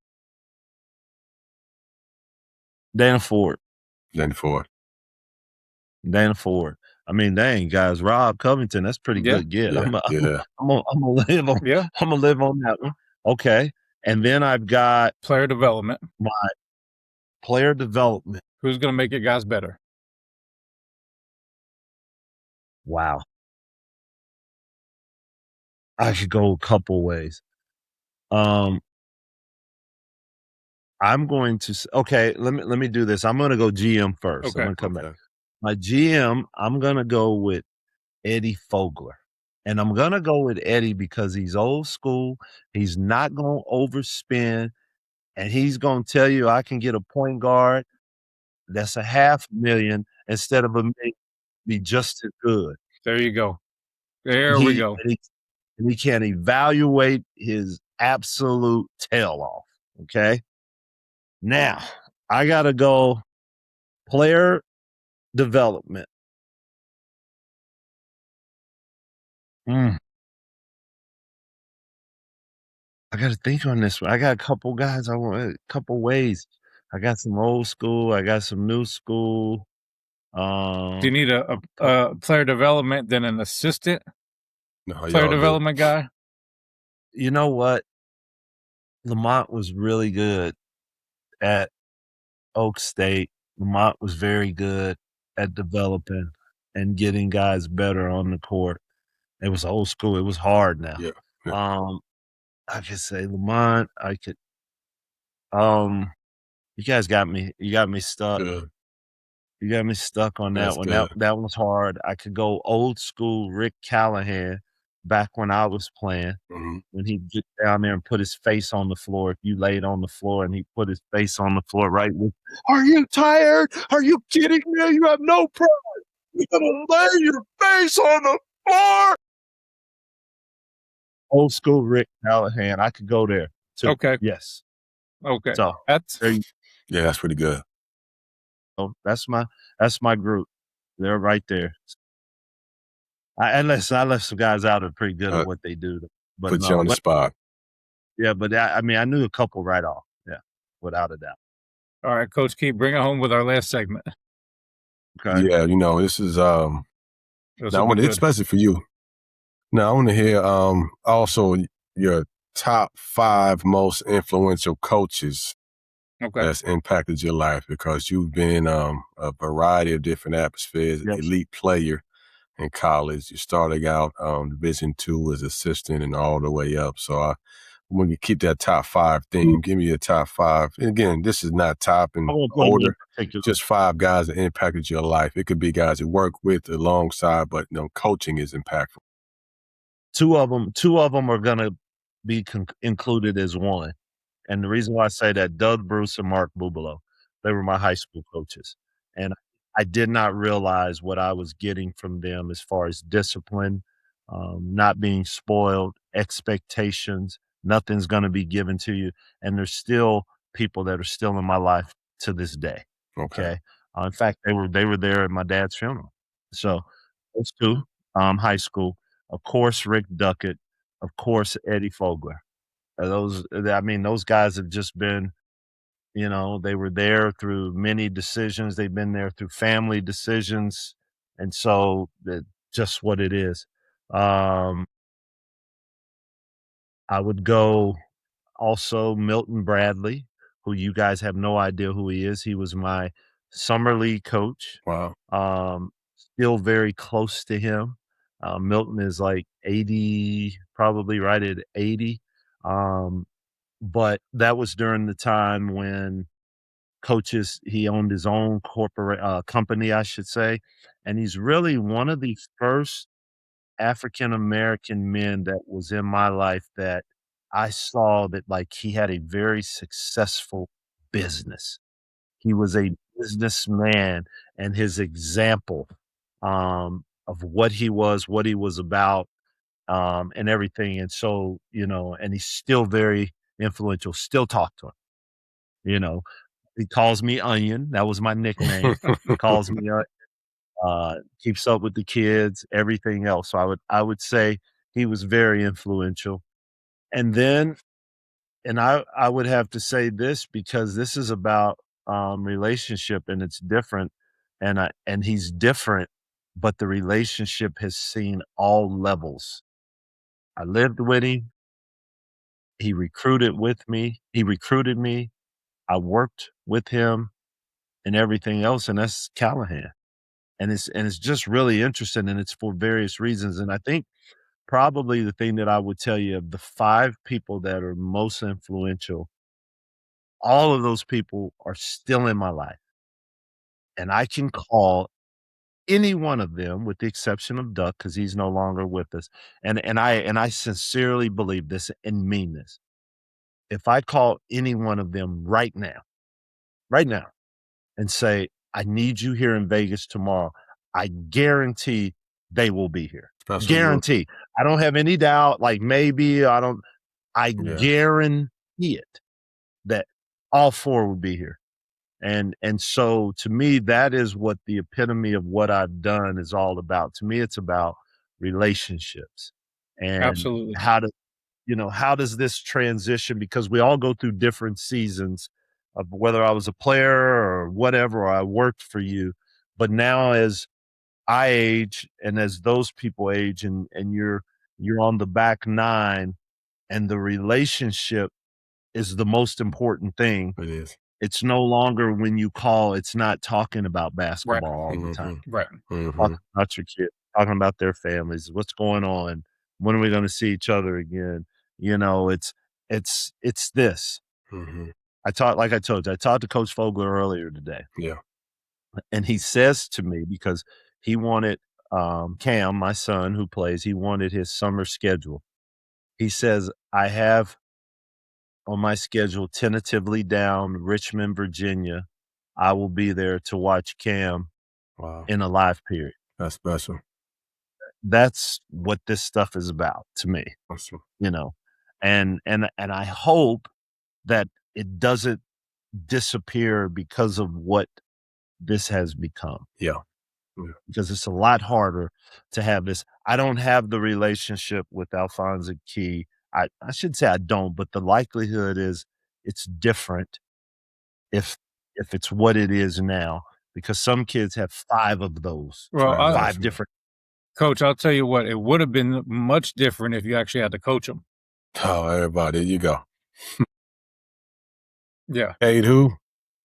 Dana Ford. I mean, dang, guys, Rob Covington, that's pretty good get. I'm gonna live on that one. Okay. And then I've got player development. My player development. Who's gonna make your guys better? Wow. I could go a couple ways. I'm going to let me do this. I'm going to go GM first. Okay. I'm going to come back. My GM, I'm going to go with Eddie Fogler. And I'm going to go with Eddie because he's old school. He's not going to overspend. And he's going to tell you I can get a point guard that's $500,000 instead of $1 million, be just as good. There you go. We go. And he can evaluate his absolute tail off. Okay. Now, I got to go player development. I got to think on this one. I got a couple guys. I want a couple ways. I got some old school. I got some new school. Do you need a player development than an assistant? No, player development guy? You know what? Lamont was really good at Oak State. Lamont was very good at developing and getting guys better on the court. It was old school. It was hard now. Yeah. I could say Lamont. I could. You guys got me. You got me stuck. Good. You got me stuck on that one. Good. That was hard. I could go old school Rick Callahan back when I was playing. Mm-hmm. When he'd get down there and put his face on the floor. If you laid on the floor and he put his face on the floor, right? Are you tired? Are you kidding me? You have no pride. You're gonna lay your face on the floor. Old school Rick Callahan. I could go there too. Okay. Yes. Okay. So that's pretty good. So that's my group. They're right there. I left some guys out that are pretty good at what they do. But put you on the spot. Yeah, but I knew a couple right off. Yeah, without a doubt. All right, Coach Key, bring it home with our last segment. Okay. Yeah, this is especially for you. Now I want to hear also your top 5 most influential coaches that's impacted your life, because you've been a variety of different atmospheres. Yes. Elite player in college. You started out Division II as assistant and all the way up. So I when you keep that top 5 thing, give me your top 5. And again, this is not top and order, just 5 guys that impacted your life. It could be guys you work with alongside, but coaching is impactful. Two of them are going to be included as one. And the reason why I say that, Doug Bruce and Mark Bubalo, they were my high school coaches. And I did not realize what I was getting from them as far as discipline, not being spoiled, expectations, nothing's going to be given to you. And there's still people that are still in my life to this day. Okay. In fact, they were there at my dad's funeral. So those two, high school, of course, Rick Duckett, of course, Eddie Fogler. Those guys have just been, they were there through many decisions. They've been there through family decisions. And so that's just what it is. I would go also Milton Bradley, who you guys have no idea who he is. He was my summer league coach. Wow. Still very close to him. Milton is like 80, probably right at 80. But that was during the time when he owned his own corporate company, I should say. And he's really one of the first African-American men that was in my life that I saw that he had a very successful business. He was a businessman, and his example of what he was about, and everything. And so, and he's still very influential, still talk to him. He calls me Onion. That was my nickname. He calls me keeps up with the kids, everything else. So I would say he was very influential. And then, I would have to say this, because this is about relationship, and it's different, and he's different, but the relationship has seen all levels. I lived with him. He recruited me. I worked with him and everything else, and that's Callahan. And it's just really interesting, and it's for various reasons. And I think probably the thing that I would tell you, of the 5 people that are most influential, all of those people are still in my life. And I can call any one of them, with the exception of Duck, because he's no longer with us. And I sincerely believe this and mean this. If I call any one of them right now, and say, I need you here in Vegas tomorrow, I guarantee they will be here. Guarantee. I don't have any doubt. Maybe I guarantee it that all 4 would be here. And so to me, that is what the epitome of what I've done is all about. To me, it's about relationships. And absolutely, how does this transition, because we all go through different seasons of whether I was a player or whatever, or I worked for you. But now as I age, and as those people age, and you're on the back 9, and the relationship is the most important thing. It is. It's no longer, when you call, it's not talking about basketball all the time. Right. Talking about your kids, talking about their families, what's going on, when are we going to see each other again? It's this. I talked to Coach Fogler earlier today. Yeah. And he says to me, because he wanted Cam, my son who plays, he wanted his summer schedule. He says, I have on my schedule tentatively down Richmond, Virginia. I will be there to watch Cam in a live period. That's special. That's what this stuff is about to me. Awesome. And I hope that it doesn't disappear because of what this has become. Yeah. Because it's a lot harder to have this. I don't have the relationship with Alphonza Key. I should say I don't, but the likelihood is it's different if it's what it is now, because some kids have 5 of those. Well, 5 different. Coach, I'll tell you what, it would have been much different if you actually had to coach them. Oh, everybody, there you go. Yeah. Hey, who?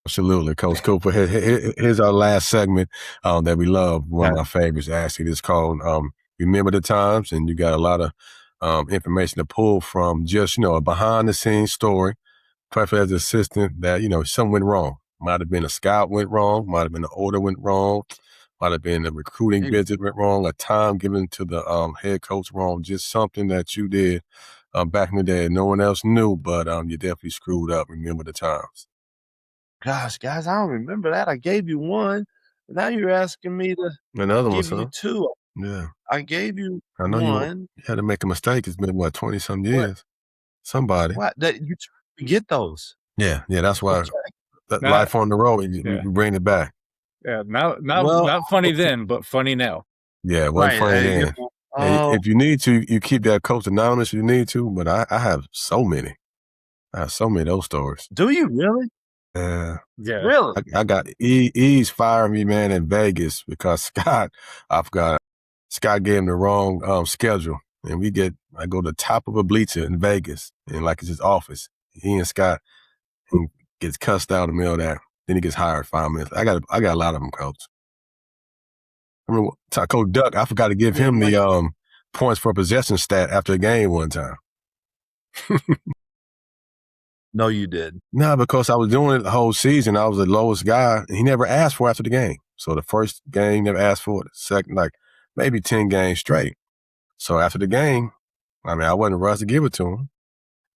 Absolutely, Coach Cooper. Here's our last segment that we love. One of my favorites, actually. It's called Remember the Times, and you got a lot of information to pull from just, a behind-the-scenes story, preferably as an assistant, that, something went wrong. Might have been a scout went wrong, might have been an order went wrong, might have been a recruiting visit went wrong, a time given to the head coach wrong, just something that you did back in the day no one else knew, but you definitely screwed up. Remember the times. Gosh, guys, I don't remember that. I gave you one. Now you're asking me to give you two. Yeah. I gave you I know one. you had to make a mistake. It's been, 20-some years? Somebody. What? That you get those. Yeah, that's why Okay. life on the road, we bring it back. Yeah, not funny then, but funny now. Yeah, it wasn't funny then. If you need to, you keep that coach anonymous if you need to, but I have so many. I have so many of those stories. Do you really? Yeah. Really? I got E's firing me, man, in Vegas because Scott gave him the wrong schedule. And I go to the top of a bleacher in Vegas, and like it's his office. He and Scott, he gets cussed out in the middle of that. Then he gets hired 5 minutes. I got a lot of them, Coach. I remember Coach Duck, I forgot to give him the points for possession stat after a game one time. No, you did. No, because I was doing it the whole season. I was the lowest guy, and he never asked for it after the game. So the first game, he never asked for it. The second, maybe 10 games straight. So after the game, I wasn't rushed to give it to him.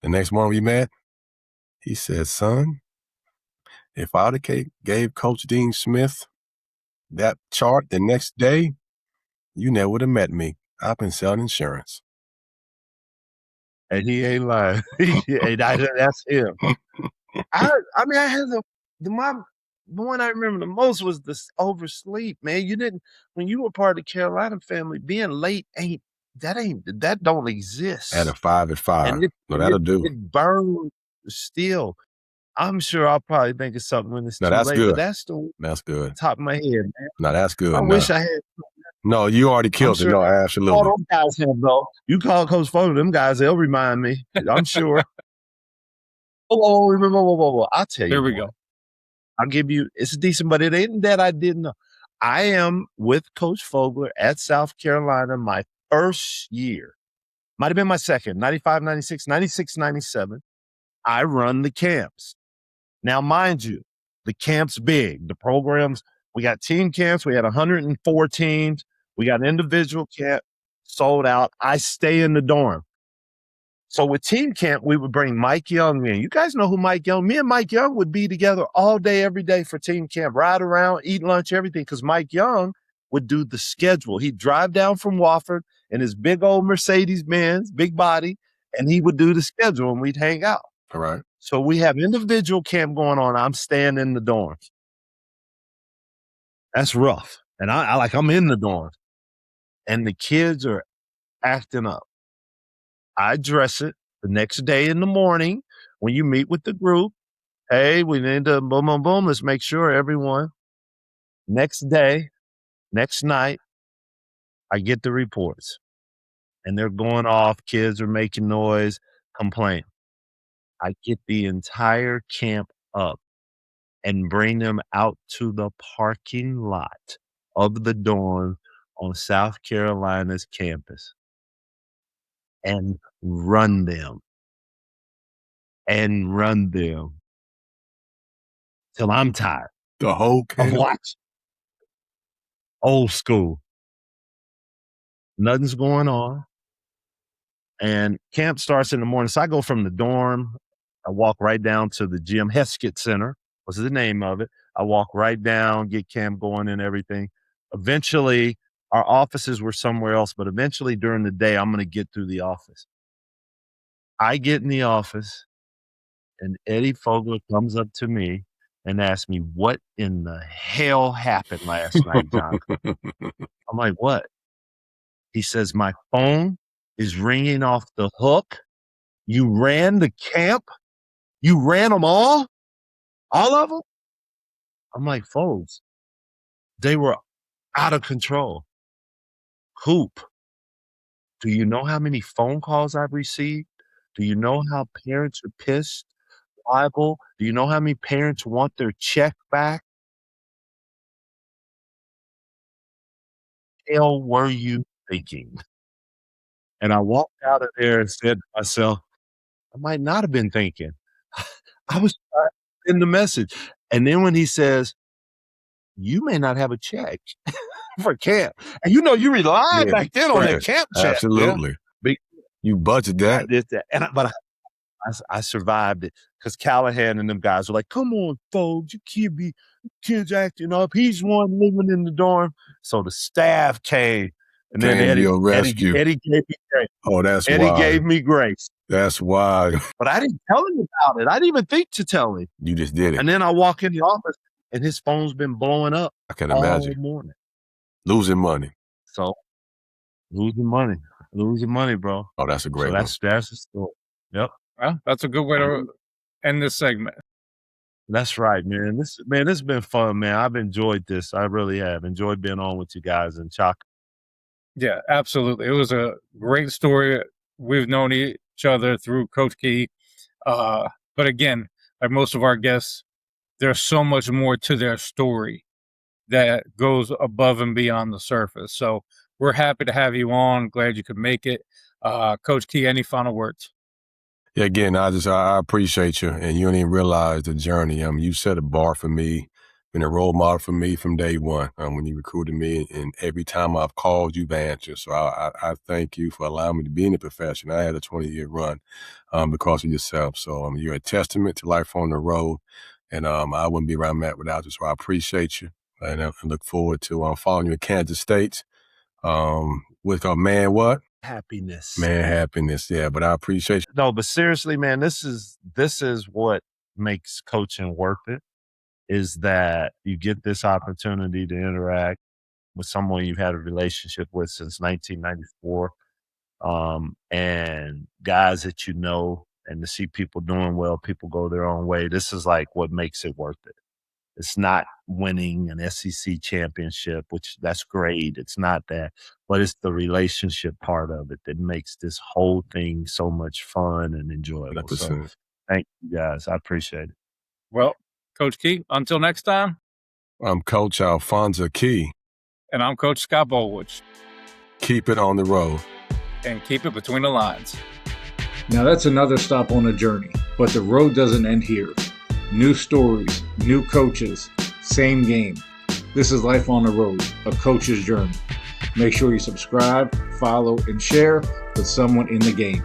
The next morning we met, he said, son, if I would have gave Coach Dean Smith that chart the next day, you never would have met me. I've been selling insurance. And he ain't lying. That's him. I had the one I remember the most was this oversleep, man. When you were part of the Carolina family, being late that don't exist. At a 5 at 5. That'll do. It burned still. I'm sure I'll probably think of something when it's too that's late. Good. But that's good. Top of my head, man. No, that's good. I wish I had. No, you already killed it. No, absolutely. All those guys have, though. You call Coach Fogle, them guys, they'll remind me. I'm sure. Whoa. I'll tell you. There we go. I'll give you, it's decent, but it ain't that I didn't know. I am with Coach Fogler at South Carolina my first year. Might have been my second, 95, 96, 96, 97. I run the camps. Now, mind you, the camp's big. The programs, we got team camps. We had 104 teams. We got an individual camp sold out. I stay in the dorm. So with team camp, we would bring Mike Young in. You guys know who Mike Young? Me and Mike Young would be together all day, every day for team camp, ride around, eat lunch, everything, because Mike Young would do the schedule. He'd drive down from Wofford in his big old Mercedes-Benz, big body, and he would do the schedule, and we'd hang out. All right. So we have individual camp going on. I'm staying in the dorms. That's rough. And I'm in the dorms. And the kids are acting up. I address it the next day in the morning when you meet with the group. Hey, we need to boom, boom, boom. Let's make sure everyone. Next day, next night, I get the reports. And they're going off. Kids are making noise, complaining. I get the entire camp up and bring them out to the parking lot of the dorm on South Carolina's campus and run them till I'm tired. The whole camp? I'm watching. Old school. Nothing's going on. And camp starts in the morning. So I go from the dorm. I walk right down to the gym. Heskett Center was the name of it. I walk right down, get camp going and everything. Eventually, our offices were somewhere else, but eventually during the day, I'm going to get through the office. I get in the office, and Eddie Fogler comes up to me and asks me, what in the hell happened last night, John? I'm like, what? He says, my phone is ringing off the hook. You ran the camp? You ran them all? All of them? I'm like, folks, they were out of control. Coop, do you know how many phone calls I've received? Do you know how parents are pissed, liable? Do you know how many parents want their check back? Hell were you thinking? And I walked out of there and said to myself, I might not have been thinking. I was in the message. And then when he says, you may not have a check for camp. And you relied back then on that camp check. Absolutely. Yeah? You budget that. I did that. But I survived it because Callahan and them guys were like, come on, folks, you can't be kids acting up. He's one living in the dorm. So the staff came. And then Eddie gave me grace. Oh, that's Eddie wild. gave me grace. That's wild. But I didn't tell him about it. I didn't even think to tell him. You just did it. And then I walk in the office and his phone's been blowing up. I can imagine. All morning. Losing money. So losing money, bro. Oh, that's a great one. That's the story. Yep. Well, that's a good way to end this segment. That's right, man. This has been fun, man. I've enjoyed this. I really have enjoyed being on with you guys and Chalk. Yeah, absolutely. It was a great story. We've known each other through Coach Key. But again, like most of our guests, there's so much more to their story that goes above and beyond the surface. So we're happy to have you on. Glad you could make it. Coach Key, any final words? Yeah, again, I appreciate you, and you don't even realize the journey. You set a bar for me, been a role model for me from day one when you recruited me, and every time I've called, you've answered. So I thank you for allowing me to be in the profession. I had a 20-year run because of yourself. So you're a testament to life on the road, and I wouldn't be where I'm at without you. So I appreciate you, and I look forward to following you in Kansas State with Man What? Happiness. Man Happiness, yeah. But I appreciate you. No, but seriously, man, this is what makes coaching worth it, is that you get this opportunity to interact with someone you've had a relationship with since 1994, and guys that you know, and to see people doing well, people go their own way. This is like what makes it worth it. It's not winning an SEC championship, which that's great. It's not that, but it's the relationship part of it that makes this whole thing so much fun and enjoyable. 100%. So thank you guys. I appreciate it. Well, Coach Key, until next time. I'm Coach Alphonza Key. And I'm Coach Scott Bollwage. Keep it on the road. And keep it between the lines. Now that's another stop on a journey, but the road doesn't end here. New stories, new coaches, same game. This is Life on the Road, a coach's journey. Make sure you subscribe, follow, and share with someone in the game.